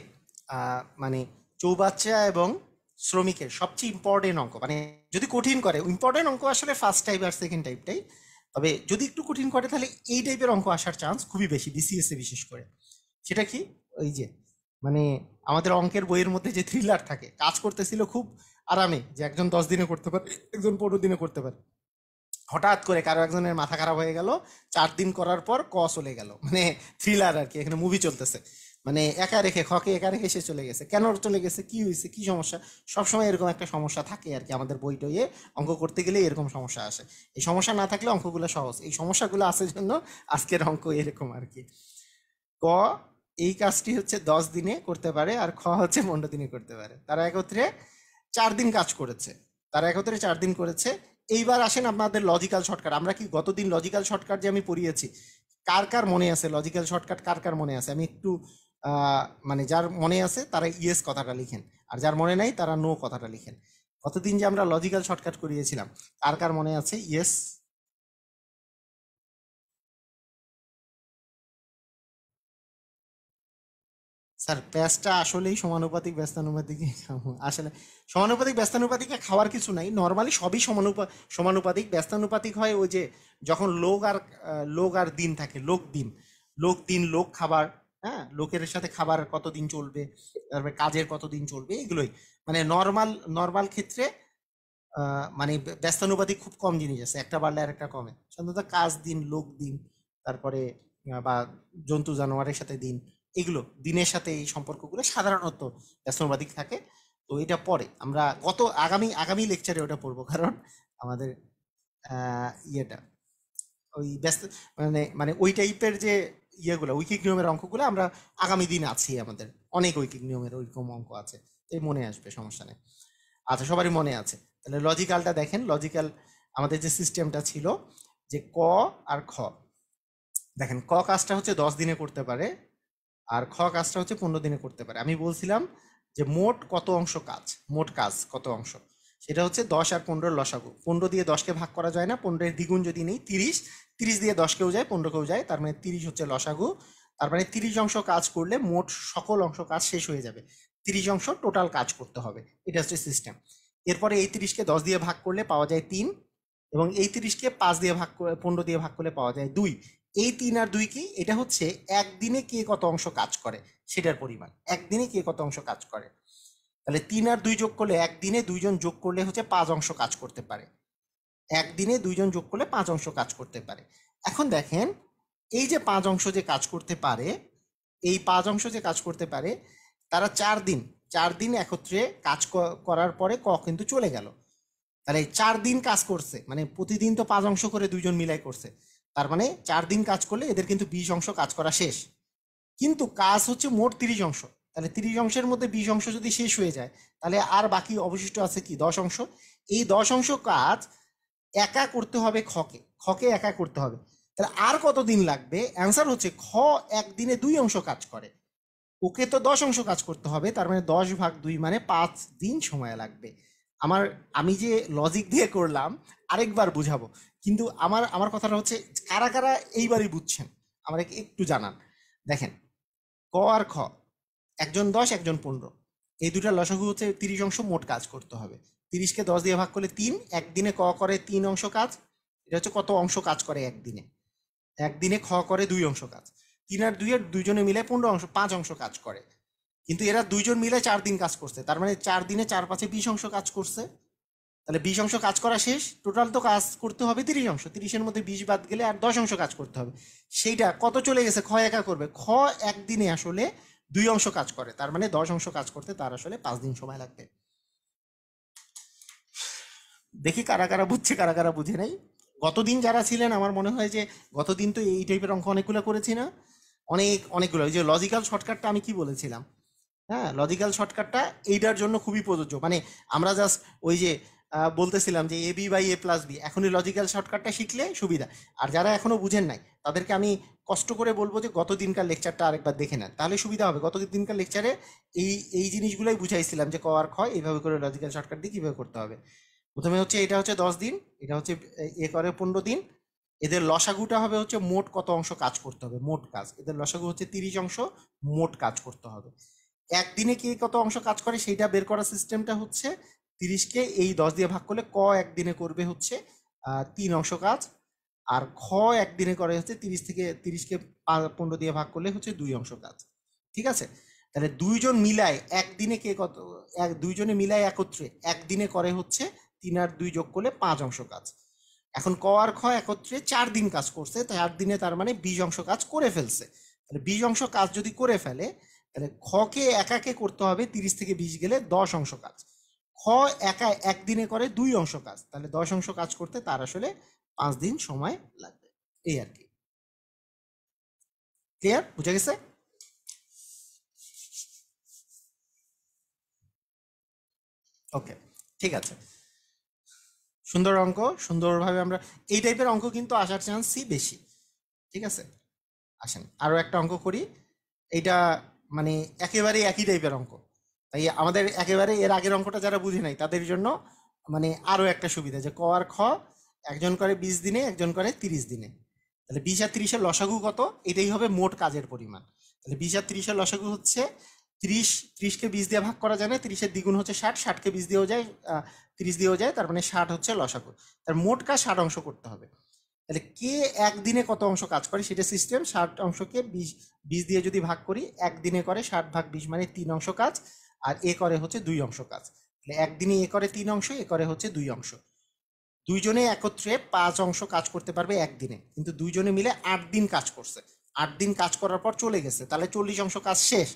মানে চৌবাচ্চা এবং শ্রমিকের সবচেয়ে ইম্পর্টেন্ট অঙ্ক, মানে যদি কঠিন করে, ইম্পর্টেন্ট অঙ্ক আসলে ফার্স্ট টাইপ আর সেকেন্ড টাইপটাই, তবে যদি একটু কঠিন করে তাহলে এই টাইপের অঙ্ক আসার চান্স খুবই বেশি, বিসিএস এ বিশেষ করে। সেটা কি? ওই যে মানে আমাদের অঙ্কের বইয়ের মধ্যে যে থ্রিলার থাকে, কাজ করতেছিল খুব আরামে, যে একজন 10 দিনে করতে পারে, একজন 15 দিনে করতে পারে, হঠাৎ করে কারো একজনের মাথা খারাপ হয়ে গেল, 4 দিন করার পর চলে গেল, মানে থ্রিলার আর কি, এখানে মুভি চলতেছে। মানে একা রেখে খকে একা রেখে সে চলে গেছে, কেন চলে গেছে, কি হয়েছে, কি সমস্যা। সবসময় এরকম একটা সমস্যা থাকে আর কি, আমাদের বই টইয়ে অঙ্ক করতে গেলে এরকম সমস্যা আসে। এই সমস্যা না থাকলে অঙ্কগুলো সহজ, এই সমস্যাগুলো আছে জন্য আজকের অঙ্ক এরকম আর কি। ক, এই কাজটি হচ্ছে 10 দিনে করতে পারে, আর খ হচ্ছে 15 দিনে করতে পারে। তারা একত্রে 4 দিন কাজ করেছে, তারা একত্রে 4 দিন করেছে। এইবার আসেন আপনাদের লজিক্যাল শর্টকাট। আমরা কি গতদিন লজিক্যাল শর্টকাট যে আমি পড়িয়েছি, কার কার মনে আছে লজিক্যাল শর্টকাট, কার কার মনে আছে? আমি একটু মানে যার মনে আছে তারা ইয়েস কথাটা লিখেন, আর যার মনে নাই তারা নো কথাটা লিখেন। গতদিন যে আমরা লজিক্যাল শর্টকাট করিয়েছিলাম, কার কার মনে আছে? ইয়েস। স্যার প্যাঁচটা আসলেই সমানুপাতিক ব্যস্তানুপাতিক আসলে সমানুপাতিক ব্যস্তানুপাতিকে খাওয়ার কিছু নাই, নর্মালি সবই সমানুপাতিক। ব্যস্তানুপাতিক হয় ওই যে যখন লোক আর দিন থাকে, লোক দিন, লোক দিন, লোক খাবার, হ্যাঁ, লোকের সাথে খাবার কতদিন চলবে, তারপরে কাজের কতদিন চলবে, এগুলোই। মানে নর্মাল নর্মাল ক্ষেত্রে মানে ব্যস্তানুপাতিক খুব কম জিনিস আছে, একটা বাড়লে আর একটা কমে। সাধারণত কাজ দিন, লোক দিন, তারপরে বা জন্তু জানোয়ারের সাথে দিন, এগুলো দিনের সাথে এই সম্পর্কগুলো সাধারণত ব্যস্তানুপাতিক থাকে। তো এটা পরে আমরা আগামী আগামী লেকচারে ওটা পড়বো, কারণ আমাদের ইয়েটা ওই ব্যস্ত মানে মানে ওই টাইপের যে ইয়েগুলো, ঐকিক নিয়মের অঙ্কগুলো আমরা আগামী দিন আছি, আমাদের অনেক ঐকিক নিয়মের ওইরকম অঙ্ক আছে, এই মনে আসবে, সমস্যা নেই। আচ্ছা, সবারই মনে আছে? তাহলে লজিক্যালটা দেখেন। লজিক্যাল আমাদের যে সিস্টেমটা ছিল, যে ক আর খ, দেখেন ক কাজটা হচ্ছে 10 দিনে করতে পারে, আর খ কাজটা হচ্ছে 15 দিনে করতে পারে। আমি বলছিলাম যে মোট কত অংশ কাজ, মোট কাজ কত অংশ, সেটা হচ্ছে 10 আর 15 লসাগু। 15 দিয়ে 10কে ভাগ করা যায় না, 15-এর দ্বিগুণ যদি নেই 30, 30 দিয়ে 10কেও যায়, 15কেও যায়, তার মানে 30 হচ্ছে লসাগু। তার মানে 30 অংশ কাজ করলে মোট সকল অংশ কাজ শেষ হয়ে যাবে, 30 অংশ টোটাল কাজ করতে হবে। এটা হচ্ছে সিস্টেম। এরপরে এই 30কে 10 দিয়ে ভাগ করলে পাওয়া যায় 3, এবং এই 30কে 5 দিয়ে ভাগ করে 15 দিয়ে ভাগ করলে পাওয়া যায় 2। এই 3 আর 2 কি? এটা হচ্ছে একদিনে কে কত অংশ কাজ করে সেটার পরিমাণ, একদিনে কে কত অংশ কাজ করে। তাহলে 3 আর 2 যোগ করলে, একদিনে 2 জন যোগ করলে হচ্ছে 5 অংশ কাজ করতে পারে, একদিনে 2 জন যোগ করলে 5 অংশ কাজ করতে পারে। এখন দেখেন, এই যে 5 অংশ যে কাজ করতে পারে, এই 5 অংশ যে কাজ করতে পারে, তারা 4 দিন, 4 দিন একত্রে কাজ করার পরে কিন্তু চলে গেল। তাহলে 4 দিন কাজ করছে, মানে প্রতিদিন তো 5 অংশ করে 2 জন মিলাই করছে, তার মানে 4 দিন কাজ করলে এদের কিন্তু 20 অংশ কাজ করা শেষ। কিন্তু কাজ হচ্ছে মোট 30 অংশ, তাহলে 30 অংশের মধ্যে 20 অংশ যদি শেষ হয়ে যায়, তাহলে আর বাকি অবশিষ্ট আছে কি 10 অংশ। এই 10 অংশ কাজ একা করতে হবে খকে, খকে একা করতে হবে। তাহলে আর কত দিন লাগবে? অ্যান্সার হচ্ছে খ একদিনে 2 অংশ কাজ করে, ওকে তো 10 অংশ কাজ করতে হবে, তার মানে 10/2 মানে 5 দিন সময় লাগবে। আমি যে লজিক দিয়ে করলাম, আরেকবার বুঝাবো, কিন্তু আমার আমার কথাটা হচ্ছে কারা কারা এইবারই বুঝছেন আমাকে একটু জানান। দেখেন, ক আর খ, একজন 10 একজন 15, এই দুটা লসাগু হচ্ছে 30 অংশ মোট কাজ করতে হবে। 30কে 10 দিয়ে ভাগ করলে 3, একদিনে ক করে 3 অংশ কাজ। এটা হচ্ছে কত অংশ কাজ করে একদিনে। একদিনে খ করে 2 অংশ কাজ। 3 আর 2 এর দুইজনে মিলে 15 অংশ, 5 অংশ কাজ করে। কিন্তু এরা দুইজন মিলে 4 দিন কাজ করছে, তার মানে 4 দিনে 4 5 20 অংশ কাজ করছে। তাহলে 20 অংশ কাজ করা শেষ, টোটাল তো কাজ করতে হবে 30 অংশ, 30-এর মধ্যে 20 বাদ গেলে আর 10 অংশ কাজ করতে হবে। সেইটা কত চলে গেছে, খ একা করবে। খ একদিনে আসলে 2 অংশ কাজ করে, তার মানে 10 অংশ কাজ করতে তার আসলে 5 দিন সময় লাগবে। দেখি কারা কারা বুঝছে কারা কারা বুঝে নাই। গতদিন যারা ছিলেন আমার মনে হয় যে গতদিন তো এই টাইপের অঙ্ক অনেকগুলো করেছি না, অনেকগুলো। ওই যে লজিক্যাল শর্টকাটটা আমি কি বলেছিলাম, হ্যাঁ লজিক্যাল শর্টকাটটা এইটার জন্য খুবই প্রযোজ্য। মানে আমরা জাস্ট ওই যে বলতেছিলাম যে A B by A plus B, এখনই লজিক্যাল শর্টকাটটা শিখলে সুবিধা। আর যারা এখনো বুঝেন নাই তাদেরকে আমি কষ্ট করে বলবো যে গত দিনকার লেকচারটা আরেকবার দেখে নেন, তাহলে সুবিধা হবে। গত দিনকার লেকচারে এই এই জিনিসগুলোই বুঝাইছিলাম যে ক আর খ এইভাবে করে লজিক্যাল শর্টকাট দিয়ে কীভাবে করতে হবে। প্রথমে হচ্ছে এটা হচ্ছে 10 দিন, এটা হচ্ছে এ করে 15 দিন। এদের লসাগুটা হবে হচ্ছে মোট কত অংশ কাজ করতে হবে, মোট কাজ। এদের লসাগু হচ্ছে 30 অংশ, মোট কাজ করতে হবে। একদিনে কে কত অংশ কাজ করে সেইটা বের করার সিস্টেমটা হচ্ছে 30কে এই 10 দিয়ে ভাগ করলে ক একদিনে করবে হচ্ছে 3 অংশ কাজ, আর খ একদিনে করে হচ্ছে 30কে 15 দিয়ে ভাগ করলে হচ্ছে 2 অংশ কাজ। ঠিক আছে, তাহলে দুইজন মিলায় একদিনে কে কত, দুইজনে মিলায় একত্রে একদিনে করে হচ্ছে 3 আর 2 যোগ করলে 5 অংশ কাজ। এখন ক আর খ একত্রে 4 দিন কাজ করছে, 4 দিনে তার মানে 20 অংশ কাজ করে ফেলছে। তাহলে 20 অংশ কাজ যদি করে ফেলে তাহলে খকে একাকে করতে হবে 30 থেকে 20 গেলে 10 অংশ কাজ। খ একা একদিনে করে 2 অংশ কাজ, তাহলে 10 অংশ কাজ করতে তার আসলে 5 দিন সময় লাগবে। এই আর কি। ক্লিয়ার, বুঝে গেছে? ওকে, ঠিক আছে। সুন্দর অঙ্ক, সুন্দরভাবে আমরা এই টাইপের অঙ্ক কিন্তু আসার চান্সই বেশি। ঠিক আছে, আসেন আরও একটা অঙ্ক করি। এইটা মানে একেবারে একই টাইপের অঙ্ক, তাই আমাদের একেবারে এর আগের অঙ্কটা যারা বুঝে নাই তাদের জন্য মানে আরও একটা সুবিধা যে ক আর খ একজন করে 20 দিনে, একজন করে 30 দিনে। তাহলে 20 আর 30-এর লসাগু কত, এটাই হবে মোট কাজের পরিমাণ। তাহলে 20 আর 30-এর লসাগু হচ্ছে 30, 30কে 20 দিয়ে ভাগ করা যায় না, 30-এর দ্বিগুণ হচ্ছে 60, 60কে 20 দিয়েও যায়, 30 দিয়েও যায়, তার মানে 60 হচ্ছে লসাগু। তার মোট কাজ 60 অংশ করতে হবে। তাহলে কে একদিনে কত অংশ কাজ করে সেটা সিস্টেম, 60 অংশকে 20 দিয়ে যদি ভাগ করি, একদিনে করে 60 ভাগ 20 মানে 3 অংশ কাজ, আর এ করে হচ্ছে 2 অংশ কাজ। তাহলে একদিনে এ করে 3 অংশ, এ করে হচ্ছে 2 অংশ। দুইজনে একত্রে 5 অংশ কাজ করতে পারবে একদিনে, কিন্তু দুইজনে মিলে 8 দিন কাজ করছে। 8 দিন কাজ করার পর চলে গেছে, তাহলে 40 অংশ কাজ শেষ।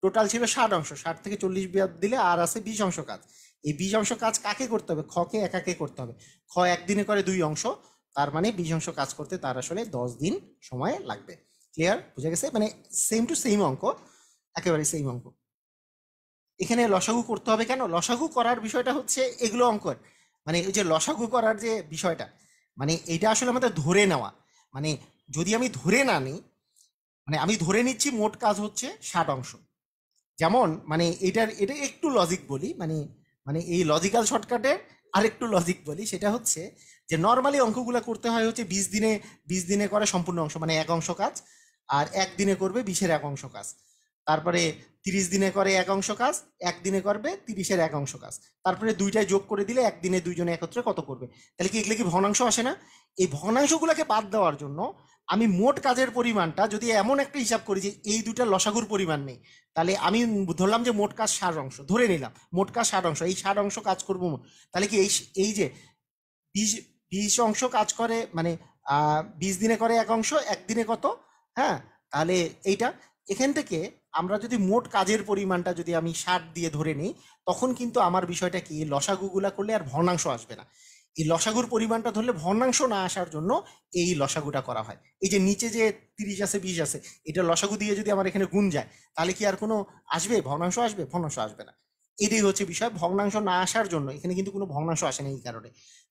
টোটাল ছিল 60 অংশ, 60 থেকে 40 বাদ দিলে আর আছে 20 অংশ কাজ। এই 20 অংশ কাজ কাকে করতে হবে, খকে একাকে করতে হবে। খ একদিনে করে 2 অংশ, তার মানে 20 অংশ কাজ করতে তার আসলে 10 দিন সময় লাগবে। ক্লিয়ার, বুঝে গেছে? মানে সেম টু সেম অঙ্ক, একেবারে সেম অঙ্ক। এখানে লসাগু করতে হবে কেন, লসাগু করার বিষয়টা হচ্ছে এগুলো অঙ্কর মানে ওই যে লসাগু করার যে বিষয়টা, মানে এইটা আসলে আমাদের ধরে নেওয়া। মানে যদি আমি ধরে না নিই, মানে আমি ধরে নিচ্ছি মোট কাজ হচ্ছে 60 অংশ। যেমন মানে এটা একটু লজিক বলি, মানে মানে এই লজিক্যাল শর্টকাটের আরেকটু লজিক বলি, সেটা হচ্ছে যে নর্মালি অঙ্কগুলো করতে হয় হচ্ছে 20 দিনে, 20 দিনে করে সম্পূর্ণ অংশ মানে 1 অংশ কাজ, আর একদিনে করবে 20-এর 1 অংশ কাজ। তারপরে 30 দিনে করে 1 অংশ কাজ, একদিনে করবে 30-এর 1 অংশ কাজ। তারপরে দুইটায় যোগ করে দিলে একদিনে দুইজনে একত্রে কত করবে। তাহলে কি এগুলো কি ভগ্নাংশ আসে না? এই ভগ্নাংশগুলোকে বাদ দেওয়ার জন্য আমি মোট কাজের পরিমাণটা যদি এমন একটা হিসাব করি যে এই দুইটা লসাগুর পরিমাণ নেই, তাহলে আমি ধরলাম যে মোট কাজ 60 অংশ, ধরে নিলাম মোট কাজ 60 অংশ, এই 60 অংশ কাজ করবো তাহলে কি এই এই যে 20 অংশ কাজ করে মানে 20 দিনে করে 1 অংশ, একদিনে কত, হ্যাঁ। তাহলে এইটা এখান থেকে আমরা যদি মোট কাজের পরিমাণটা যদি আমি 60 দিয়ে ধরে নিই, তখন কিন্তু আমার বিষয়টা কি লসাগুগুলা করলে আর ভগ্নাংশ আসবে না। এই লসাগুর পরিমাণটা ধরলে ভগ্নাংশ না আসার জন্য এই লসাগুটা করা হয়। এই যে নিচে যে 30 আছে 20 আছে, এটা লসাগু দিয়ে যদি আমার এখানে গুণ যায়, তাহলে কি আর কোনো আসবে ভগ্নাংশ আসবে? ভগ্নাংশ আসবে না। এটাই হচ্ছে বিষয়, ভগ্নাংশ না আসার জন্য এখানে কিন্তু কোনো ভগ্নাংশ আসে না। এই কারণে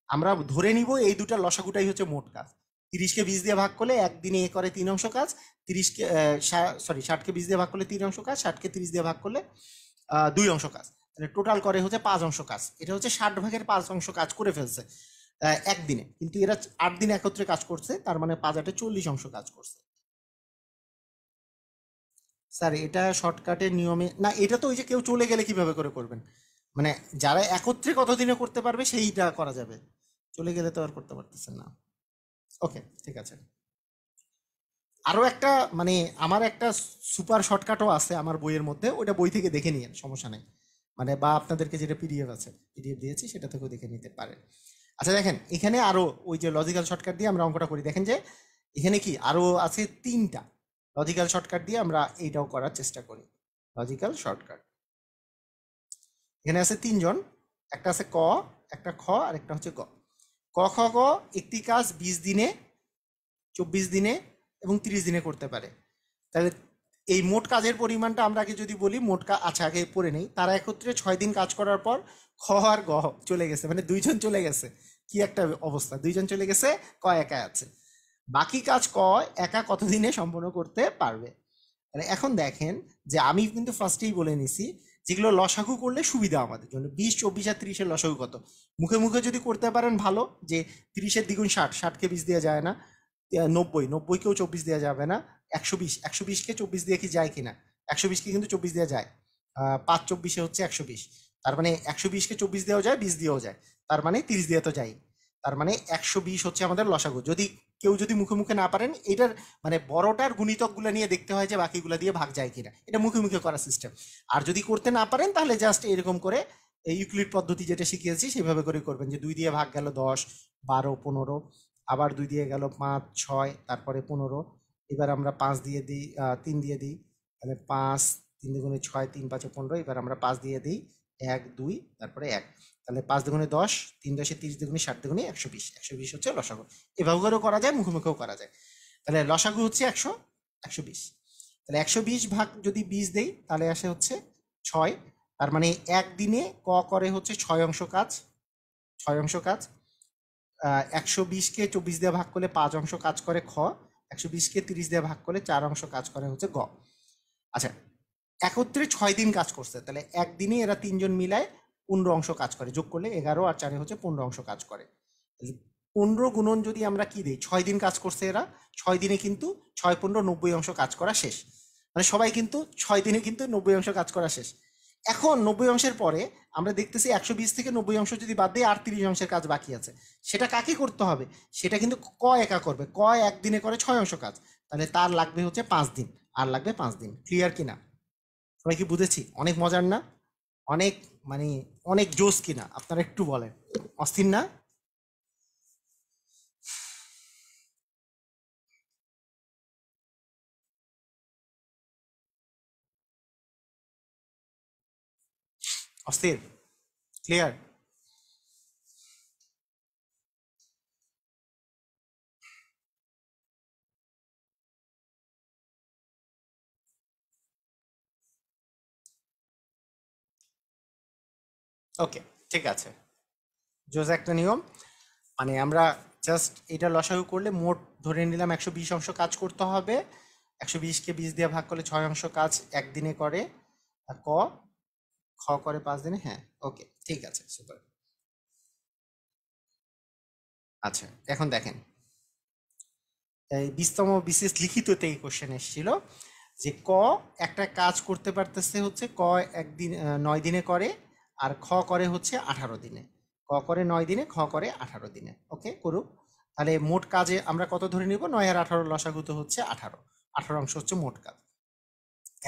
আমরা ধরে নিব এই দুটা লসাগুটাই হচ্ছে মোট কাজ। 30কে 20 দিয়ে ভাগ করলে একদিনে এ করে 3 অংশ কাজ, 30কে 60কে 20 দিয়ে ভাগ করলে 3 অংশ কাজ, 60কে 30 দিয়ে ভাগ করলে 2 অংশ কাজ। তাহলে টোটাল করে হচ্ছে 5 অংশ কাজ। এটা হচ্ছে 60 ভাগের 5 অংশ কাজ করে ফেলছে একদিনে, কিন্তু এরা 8 দিন একত্রে কাজ করছে, তার মানে 5 8 40 অংশ কাজ করছে। স্যার এটা শর্টকাটের নিয়মে না, এটা তো ওই যে কেউ চলে গেলে কিভাবে করে করবেন, মানে যারা একত্রে কতদিনে করতে পারবে সেইটা করা যাবে, চলে গেলে তো আর করতে পারতেছেন না। ওকে, ঠিক আছে। আরও একটা, মানে আমার একটা সুপার শর্টকাটও আছে আমার বইয়ের মধ্যে, ওটা বই থেকে দেখে নিন, সমস্যা নেই। মানে বা আপনাদেরকে যেটা পিডিএফ আছে, পিডিএফ দিয়েছি, সেটা থেকেও দেখে নিতে পারেন। আচ্ছা দেখেন, এখানে আরও ওই যে লজিক্যাল শর্টকাট দিয়ে আমরা অঙ্কটা করি, দেখেন যে এখানে কি আরও আছে তিনটা লজিক্যাল শর্টকাট দিয়ে আমরা এইটাও করার চেষ্টা করি। লজিক্যাল শর্টকাট এখানে আছে তিনজন, একটা আছে ক, একটা খ, আর একটা হচ্ছে গ। ক খ গ একটি কাজ 20 দিনে, 24 দিনে এবং 30 দিনে করতে পারে। তাহলে এই মোট কাজের পরিমাণটা আমরা আগে যদি বলি, মোট কাজ, আচ্ছা আগে পড়ে নেই, তারা একত্রে 6 দিন কাজ করার পর খ আর গ চলে গেছে, মানে দুইজন চলে গেছে। কি একটা অবস্থা, দুইজন চলে গেছে, ক একা আছে। বাকি কাজ ক একা কতদিনে সম্পন্ন করতে পারবে। মানে এখন দেখেন যে আমি কিন্তু ফার্স্টেই বলে নিছি যেগুলো লসাগু করলে সুবিধা আমাদের জন্য, 20, 24 আর 30-এর লসাগু কত, মুখে মুখে যদি করতে পারেন ভালো, যে 30-এর দ্বিগুণ 60, 60-কে 20 দেওয়া যায় না, 90, 90-কেও 24 দেওয়া যাবে না, 120, 120-কে 24 দিয়ে কি যায় কিনা, 120-কে কিন্তু 24 দেওয়া যায়, 5 24 হচ্ছে 120, তার মানে 120-কে 24 দেওয়া যায়, 20 দিয়েও যায়, তার মানে 30 দিয়ে তো যায়, তার মানে 120 হচ্ছে আমাদের লসাগু। যদি কেউ যদি মুখে মুখে না পারেন, এটার মানে বড়টার গুণিতকগুলো নিয়ে দেখতে হয় যে বাকিগুলো দিয়ে ভাগ যায় কিনা, এটা মুখে মুখে করার সিস্টেম। আর যদি করতে না পারেন তাহলে জাস্ট এরকম করে এই ইউক্লিড পদ্ধতি যেটা শিখিয়েছি সেভাবে করে করবেন, যে 2 দিয়ে ভাগ গেল 10, 12, 15, আবার 2 দিয়ে গেল 5, 6, তারপরে 15, এবার আমরা 5 দিয়ে দিই, 3 দিয়ে দিই, তাহলে 5, 3 দুগুণে 6, 3 5 15, এবার আমরা 5 দিয়ে দিই, 1 2, তারপরে 1, তাহলে 5 দুগুণে 10, 3 10 30 দুগুণে 60 দুগুণে 120, 120 হচ্ছে লসাগু। এভাবে করেও করা যায়, মুখে মুখেও করা যায়। তাহলে লসাগু হচ্ছে 100, 120। তাহলে 120 ভাগ যদি 20 দেই তাহলে আসে হচ্ছে 6, তার মানে একদিনে ক করে হচ্ছে 6 অংশ কাজ, 6 অংশ কাজ। 120-কে 24 দিয়ে ভাগ করলে 5 অংশ কাজ করে খ, 120-কে 30 দিয়ে ভাগ করলে 4 অংশ কাজ করে হচ্ছে গ। আচ্ছা, একত্রে 6 দিন কাজ করছে, তাহলে একদিনে এরা তিনজন মিলায় 15 অংশ কাজ করে, যোগ করলে 11 আর 4 হচ্ছে 15 অংশ কাজ করে। 15 গুণন যদি আমরা কি দিই, 6 দিন কাজ করছে এরা, 6 দিনে কিন্তু 6 15 90 অংশ কাজ করা শেষ, মানে সবাই কিন্তু 6 দিনে কিন্তু 90 অংশ কাজ করা শেষ। এখন 90 অংশের পরে আমরা দেখতেছি 120 থেকে 90 অংশ যদি বাদ দিই আর 30 অংশের কাজ বাকি আছে, সেটা কাকে করতে হবে, সেটা কিন্তু ক একা করবে। ক একদিনে করে 6 অংশ কাজ, তাহলে তার লাগবে হচ্ছে 5 দিন, আর লাগবে 5 দিন। ক্লিয়ার কিনা, সবাই কি বুঝেছি? অনেক মজার না, অনেক মানে অনেক জোস কিনা, আপনারা একটু বলেন, অস্থির না? অস্থির? ক্লিয়ার? ওকে, ঠিক আছে। জোস একটা নিয়ম, মানে আমরা জাস্ট এটা লসাগু করলে মোট ধরে নিলাম 120 অংশ কাজ করতে হবে, 120-কে 20 দিয়ে ভাগ করলে 6 অংশ কাজ একদিনে করে, আর ক খ করে 5 দিনে। হ্যাঁ, ওকে, ঠিক আছে, সুপার। আচ্ছা, এখন দেখেন, এই 20তম বিশেষ লিখিততে এই কোশ্চেন এসেছিল যে ক একটা কাজ করতে পারতেছে হচ্ছে, ক একদিন 9 দিনে করে, আর খ করে হচ্ছে 18 দিনে। ক করে 9 দিনে, খ করে 18 দিনে। ওকে, করুক। তাহলে মোট কাজে আমরা কত ধরে নিব, 9 আর 18 লসাগু তো হচ্ছে 18, 18 অংশ হচ্ছে মোট কাজ।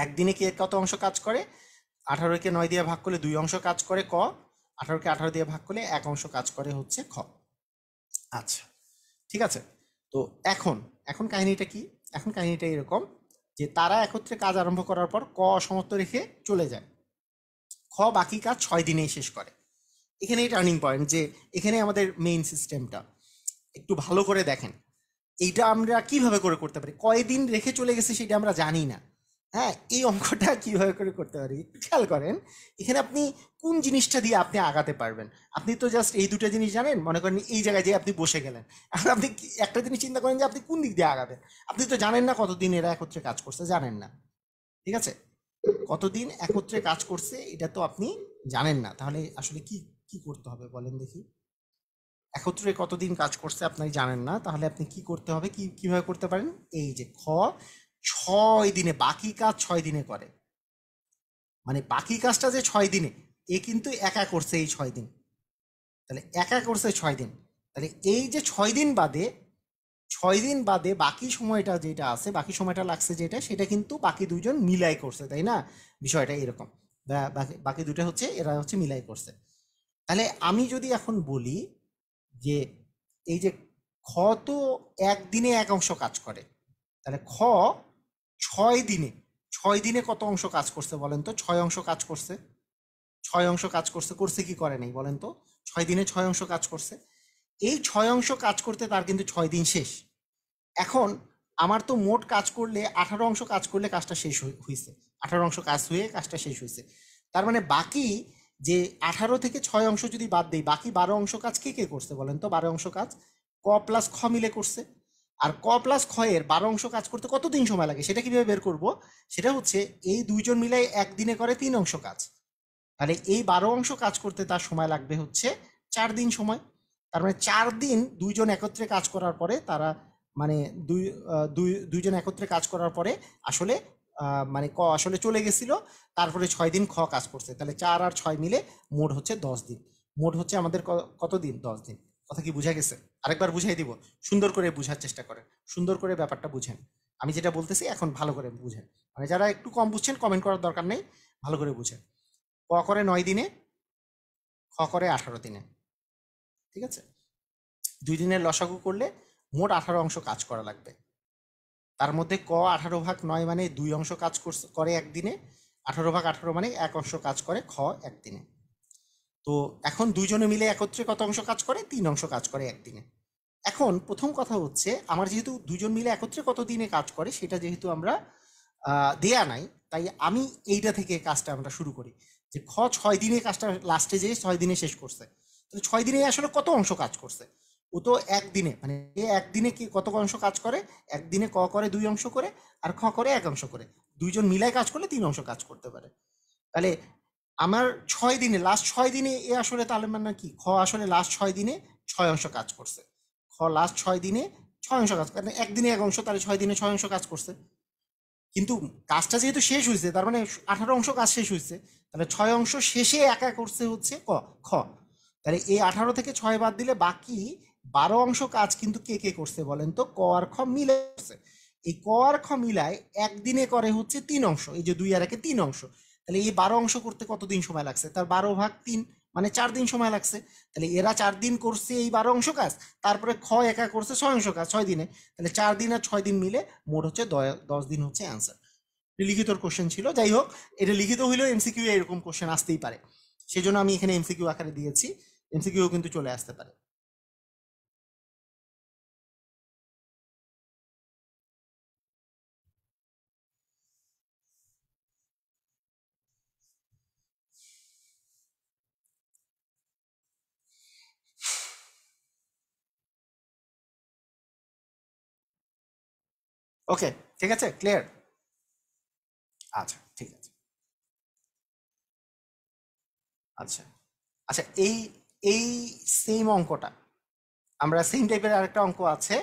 একদিনে কে কত অংশ কাজ করে, 18-কে 9 দিয়ে ভাগ করলে 2 অংশ কাজ করে ক, 18-কে 18 দিয়ে ভাগ করলে 1 অংশ কাজ করে হচ্ছে খ। আচ্ছা, ঠিক আছে। তো এখন এখন কাহিনীটা কি, এখন কাহিনীটা এরকম যে তারা একত্রে কাজ আরম্ভ করার পর ক অসমাপ্ত রেখে চলে যায়, খ বাকি কাজ 6 দিনেই শেষ করে। এখানে টার্নিং পয়েন্ট, যে এখানে আমাদের মেইন সিস্টেমটা একটু ভালো করে দেখেন। এইটা আমরা কিভাবে করে করতে পারি, কয়দিন রেখে চলে গেছে সেটা আমরা জানি না। হ্যাঁ, এই অঙ্কটা কিভাবে করে করতে পারি একটু খেয়াল করেন। এখানে আপনি কোন জিনিসটা দিয়ে আপনি আগাতে পারবেন, আপনি তো জাস্ট এই দুটো জিনিস জানেন, মনে করেন এই জায়গায় যে আপনি বসে গেলেন, এখন আপনি একটা জিনিস চিন্তা করেন যে আপনি কোন দিক দিয়ে আগাবেন। আপনি তো জানেন না কতদিন এরা একত্রে কাজ করছে, জানেন না, ঠিক আছে? কতদিন একত্রে কাজ করছে এটা তো আপনি জানেন না, তাহলে আসলে কি কি করতে হবে বলেন দেখি। একত্রে কতদিন কাজ করছে আপনি জানেন না, তাহলে আপনি কি করতে হবে, কি কিভাবে করতে পারেন, এই যে খ 6 দিনে, বাকি কাজ 6 দিনে করে। মানে বাকি কাজটা যে 6 দিনে, এ কিন্তু একা করছে এই 6 দিন। তাহলে একা করছে 6 দিন। তাহলে এই যে 6 দিন বাদে বাকি সময়টা যেটা আছে, বাকি সময়টা লাগছে যেটা, সেটা কিন্তু বাকি দুইজন মিলাই করছে, তাই না? বিষয়টা এরকম। বাকি বাকি দুটো হচ্ছে এরা হচ্ছে মিলাই করছে। তাহলে আমি যদি এখন বলি যে এই যে খ তো একদিনে এক অংশ কাজ করে, তাহলে খ 6 দিনে, 6 দিনে কত অংশ কাজ করছে বলেন তো? 6 অংশ কাজ করছে। 6 অংশ কাজ করছে, করছে কি করে নাই বলেন তো? 6 দিনে 6 অংশ কাজ করছে। এই 6 অংশ কাজ করতে তার কিন্তু 6 দিন শেষ। এখন আমার তো মোট কাজ করলে 18 অংশ কাজ করলে কাজটা শেষ হয়েছে। 18 অংশ কাজ হয়ে কাজটা শেষ হয়েছে। তার মানে বাকি যে 18 থেকে 6 অংশ যদি বাদ দেই, বাকি 12 অংশ কাজ কে কে করছে বলেন তো? 12 অংশ কাজ ক প্লাস খ মিলে করছে। আর ক প্লাস খ এর 12 অংশ কাজ করতে কতদিন সময় লাগে সেটা কিভাবে বের করব? সেটা হচ্ছে এই দুইজন মিলাই একদিনে করে 3 অংশ কাজ। তাহলে এই 12 অংশ কাজ করতে তার সময় লাগবে হচ্ছে 4 দিন সময়। তার মানে 4 দিন দুইজন একত্রে কাজ করার পরে তারা, মানে দুইজন একত্রে কাজ করার পরে আসলে মানে ক আসলে চলে গেছিল। তারপরে 6 দিন খ কাজ করছে। তাহলে 4 আর 6 মিলে মোট হচ্ছে 10 দিন। মোট হচ্ছে আমাদের কত দিন? 10 দিন। কথা কি বুঝা গেছে? আরেকবার বুঝাই দিব, সুন্দর করে বুঝার চেষ্টা করেন, সুন্দর করে ব্যাপারটা বুঝেন। আমি যেটা বলতেছি এখন ভালো করে বুঝেন। মানে যারা একটু কম বুঝছেন কমেন্ট করার দরকার নেই, ভালো করে বুঝেন। ক করে 9 দিনে, খ করে 18 দিনে। ঠিক আছে? 2 দিনের লসাগু করলে মোট 18 অংশ কাজ করা লাগবে। তার মধ্যে ক 18/9 মানে 2 অংশ কাজ করে একদিনে। 18/18 মানে 1 অংশ কাজ করে খ একদিনে। তো এখন দুইজনে মিলে একত্রে কত অংশ কাজ করে? 3 অংশ কাজ করে একদিনে। এখন প্রথম কথা হচ্ছে, আমার যেহেতু দুজন মিলে একত্রে কত দিনে কাজ করে সেটা যেহেতু আমরা দেয়া নাই, তাই আমি এইটা থেকে কাজটা আমরা শুরু করি যে খ 6 দিনে কাজটা লাস্টে যে 6 দিনে শেষ করছে। তাহলে 6 দিনে আসলে কত অংশ কাজ করছে? ও তো একদিনে, মানে এ একদিনে কি কত অংশ কাজ করে? একদিনে ক করে 2 অংশ করে, আর খ করে 1 অংশ করে। দুইজন মিলায় কাজ করলে 3 অংশ কাজ করতে পারে। তাহলে আমার 6 দিনে, লাস্ট 6 দিনে এ আসলে, তাহলে মানে কি, খ আসলে লাস্ট 6 দিনে 6 অংশ কাজ করছে। খ লাস্ট 6 দিনে 6 অংশ কাজ করে, একদিনে 1 অংশ, তাহলে 6 দিনে 6 অংশ কাজ করছে। কিন্তু কাজটা যেহেতু শেষ হয়েছে, তার মানে 18 অংশ কাজ শেষ হয়েছে। তাহলে 6 অংশ শেষে একা করছে হচ্ছে খ। তাহলে এই 18 থেকে 6 বাদ দিলে বাকি 12 অংশ কাজ কিন্তু কে কে করছে বলেন তো? ক আর খ মিলে করছে। এই ক আর খ মিলায় একদিনে করে হচ্ছে 3 অংশ, এই যে 2 আর 1 3 অংশ। তাহলে এই 12 অংশ করতে কতদিন সময় লাগছে? তার 12/3 মানে 4 দিন সময় লাগছে। তাহলে এরা 4 দিন করছে এই 12 অংশ কাজ, তারপরে খ একা করছে 6 অংশ কাজ 6 দিনে। তাহলে 4 দিন আর 6 দিন মিলে মোট হচ্ছে 10 দিন হচ্ছে অ্যান্সার। লিখিত কোশ্চেন ছিল, যাই হোক, এটা লিখিত হইলেও এমসিকিউ এরকম কোশ্চেন আসতেই পারে, সেই জন্য আমি এখানে এমসিকিউ আকারে দিয়েছি। এমসিকিউ কিন্তু চলে আসতে পারে। ওকে, ঠিক আছে, ক্লিয়ার? আচ্ছা, ঠিক আছে। আচ্ছা আচ্ছা, এই এই সেম অঙ্কটা, আমরা সেম টাইপের আরেকটা অঙ্ক আছে।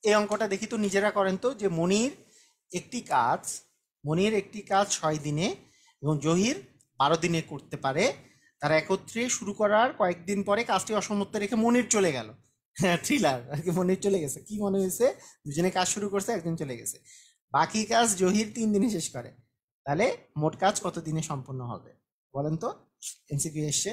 এই অঙ্কটা দেখি তো, নিজেরা করেন তো, যে একটি কাজ মনির একটি কাজ 6 দিনে এবং জহির 12 দিনে করতে পারে। তারা একত্রে শুরু করার কয়েকদিন পরে কাজটি অসমাপ্ত রেখে মনির চলে গেল। হ্যাঁ, থ্রিলার আর কি, মনির চলে গেছে, কি মনে হয়েছে? দুজনে কাজ শুরু করছে, একদিন চলে গেছে। বাকি কাজ জহির 3 দিনে শেষ করে। তাহলে মোট কাজ কত দিনে সম্পন্ন হবে বলেন তো? এমসিকিউ এসছে।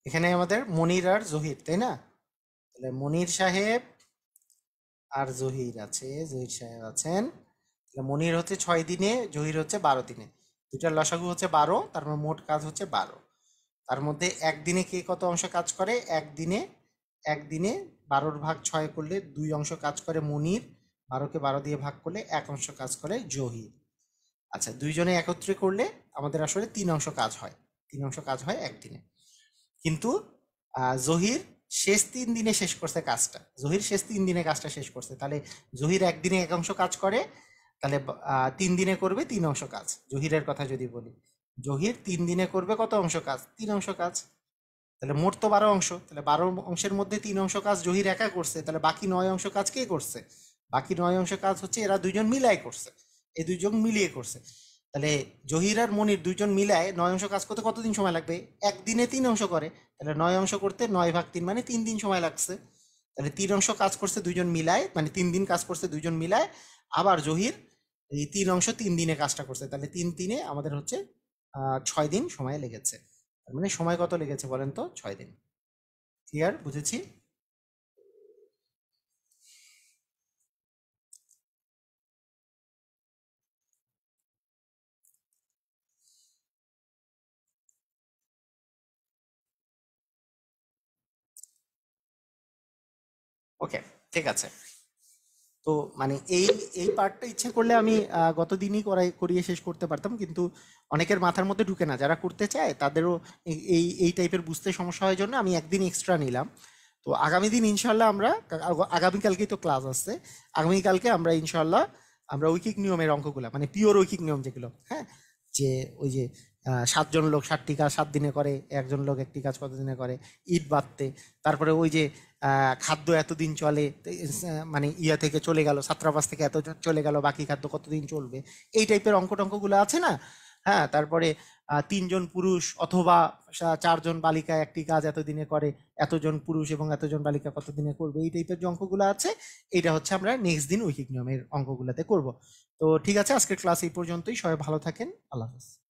এখানে আমাদের মনির আর জহির, তাই না? তাহলে মনির সাহেব আর জহির আছে, জহির সাহেব আছেন। তাহলে মনির হচ্ছে 6 দিনে, জহির হচ্ছে 12 দিনে। দুটার লসাগু হচ্ছে 12, তার মানে মোট কাজ হচ্ছে 12। তার মধ্যে একদিনে কে কত অংশ কাজ করে? একদিনে, একদিনে 12/6 করলে 2 অংশ কাজ করে মনির, 12কে 12 দিয়ে ভাগ করলে 1 অংশ কাজ করে জহির। আচ্ছা, দুইজনে একত্রে করলে আমাদের আসলে 3 অংশ কাজ হয়, 3 অংশ কাজ হয় একদিনে। কিন্তু জহির শেষ 3 দিনে শেষ করছে কাজটা, জহির শেষ 3 দিনে কাজটা শেষ করছে, তাহলে জহির একদিনে এক অংশ কাজ করে, তাহলে 3 দিনে করবে 3 অংশ কাজ। জহিরের কথা যদি বলি, জহির 3 দিনে করবে কত অংশ কাজ? 3 অংশ কাজ। তাহলে মোট তো 12 অংশ, তাহলে 12 অংশের মধ্যে 3 অংশ কাজ জহির একা করছে, তাহলে বাকি 9 অংশ কাজ কে করছে? বাকি 9 অংশ কাজ হচ্ছে এরা দুইজন মিলাই করছে, এই দুইজন মিলিয়ে করছে। তাহলে জহির আর মনির দুইজন মিলায় 9 অংশ কাজ করতে কতদিন সময় লাগবে? একদিনে 3 অংশ করে, তাহলে 9 অংশ করতে 9 ভাগ 3 মানে 3 দিন সময় লাগছে। তাহলে 3 অংশ কাজ করছে দুইজন মিলায়, মানে 3 দিন কাজ করছে দুইজন মিলায়। আবার জহির এই 3 অংশ 3 দিনে কাজটা করছে, তাহলে 3 দিনে আমাদের হচ্ছে 6 দিন সময় লেগেছে। তার মানে সময় কত লেগেছে বলেন তো? 6 দিন। ক্লিয়ার? বুঝেছি? ওকে, ঠিক আছে। তো মানে এই পার্টটা ইচ্ছে করলে আমি গত দিনই করিয়ে শেষ করতে পারতাম, কিন্তু অনেকের মাথার মধ্যে ঢুকে না, যারা করতে চায় তাদেরও এই টাইপের বুঝতে সমস্যা হয় জন্য আমি একদিন এক্সট্রা নিলাম। তো আগামী দিন ইনশাল্লাহ আমরা আগামীকালকেই তো ক্লাস আসছে, আগামীকালকে আমরা ইনশাল্লাহ আমরা ঐকিক নিয়মের অঙ্কগুলা, মানে পিওর ঐকিক নিয়ম যেগুলো, হ্যাঁ, যে ওই যে 7 জন লোক 7টি কাজ 7 দিনে করে, একজন লোক একটি কাজ কত দিনে করে, ইট বাঁধতে, তারপরে ওই যে খাদ্য এতদিন চলে, তো মানে ইয়া থেকে চলে গেল, ছাত্রাবাস থেকে এত চলে গেল, বাকি খাদ্য কতদিন চলবে, এই টাইপের টঙ্কগুলো আছে না? হ্যাঁ, তারপরে 3 জন পুরুষ অথবা 4 জন বালিকা একটি কাজ এতদিনে করে, এতজন পুরুষ এবং এতজন বালিকা কতদিনে করবে, এই টাইপের যে অঙ্কগুলো আছে, এটা হচ্ছে আমরা নেক্সট দিন ঐকিক নিয়মের অঙ্কগুলোতে করব। তো ঠিক আছে, আজকের ক্লাস এই পর্যন্তই, সবাই ভালো থাকেন, আল্লাহ হাফেজ।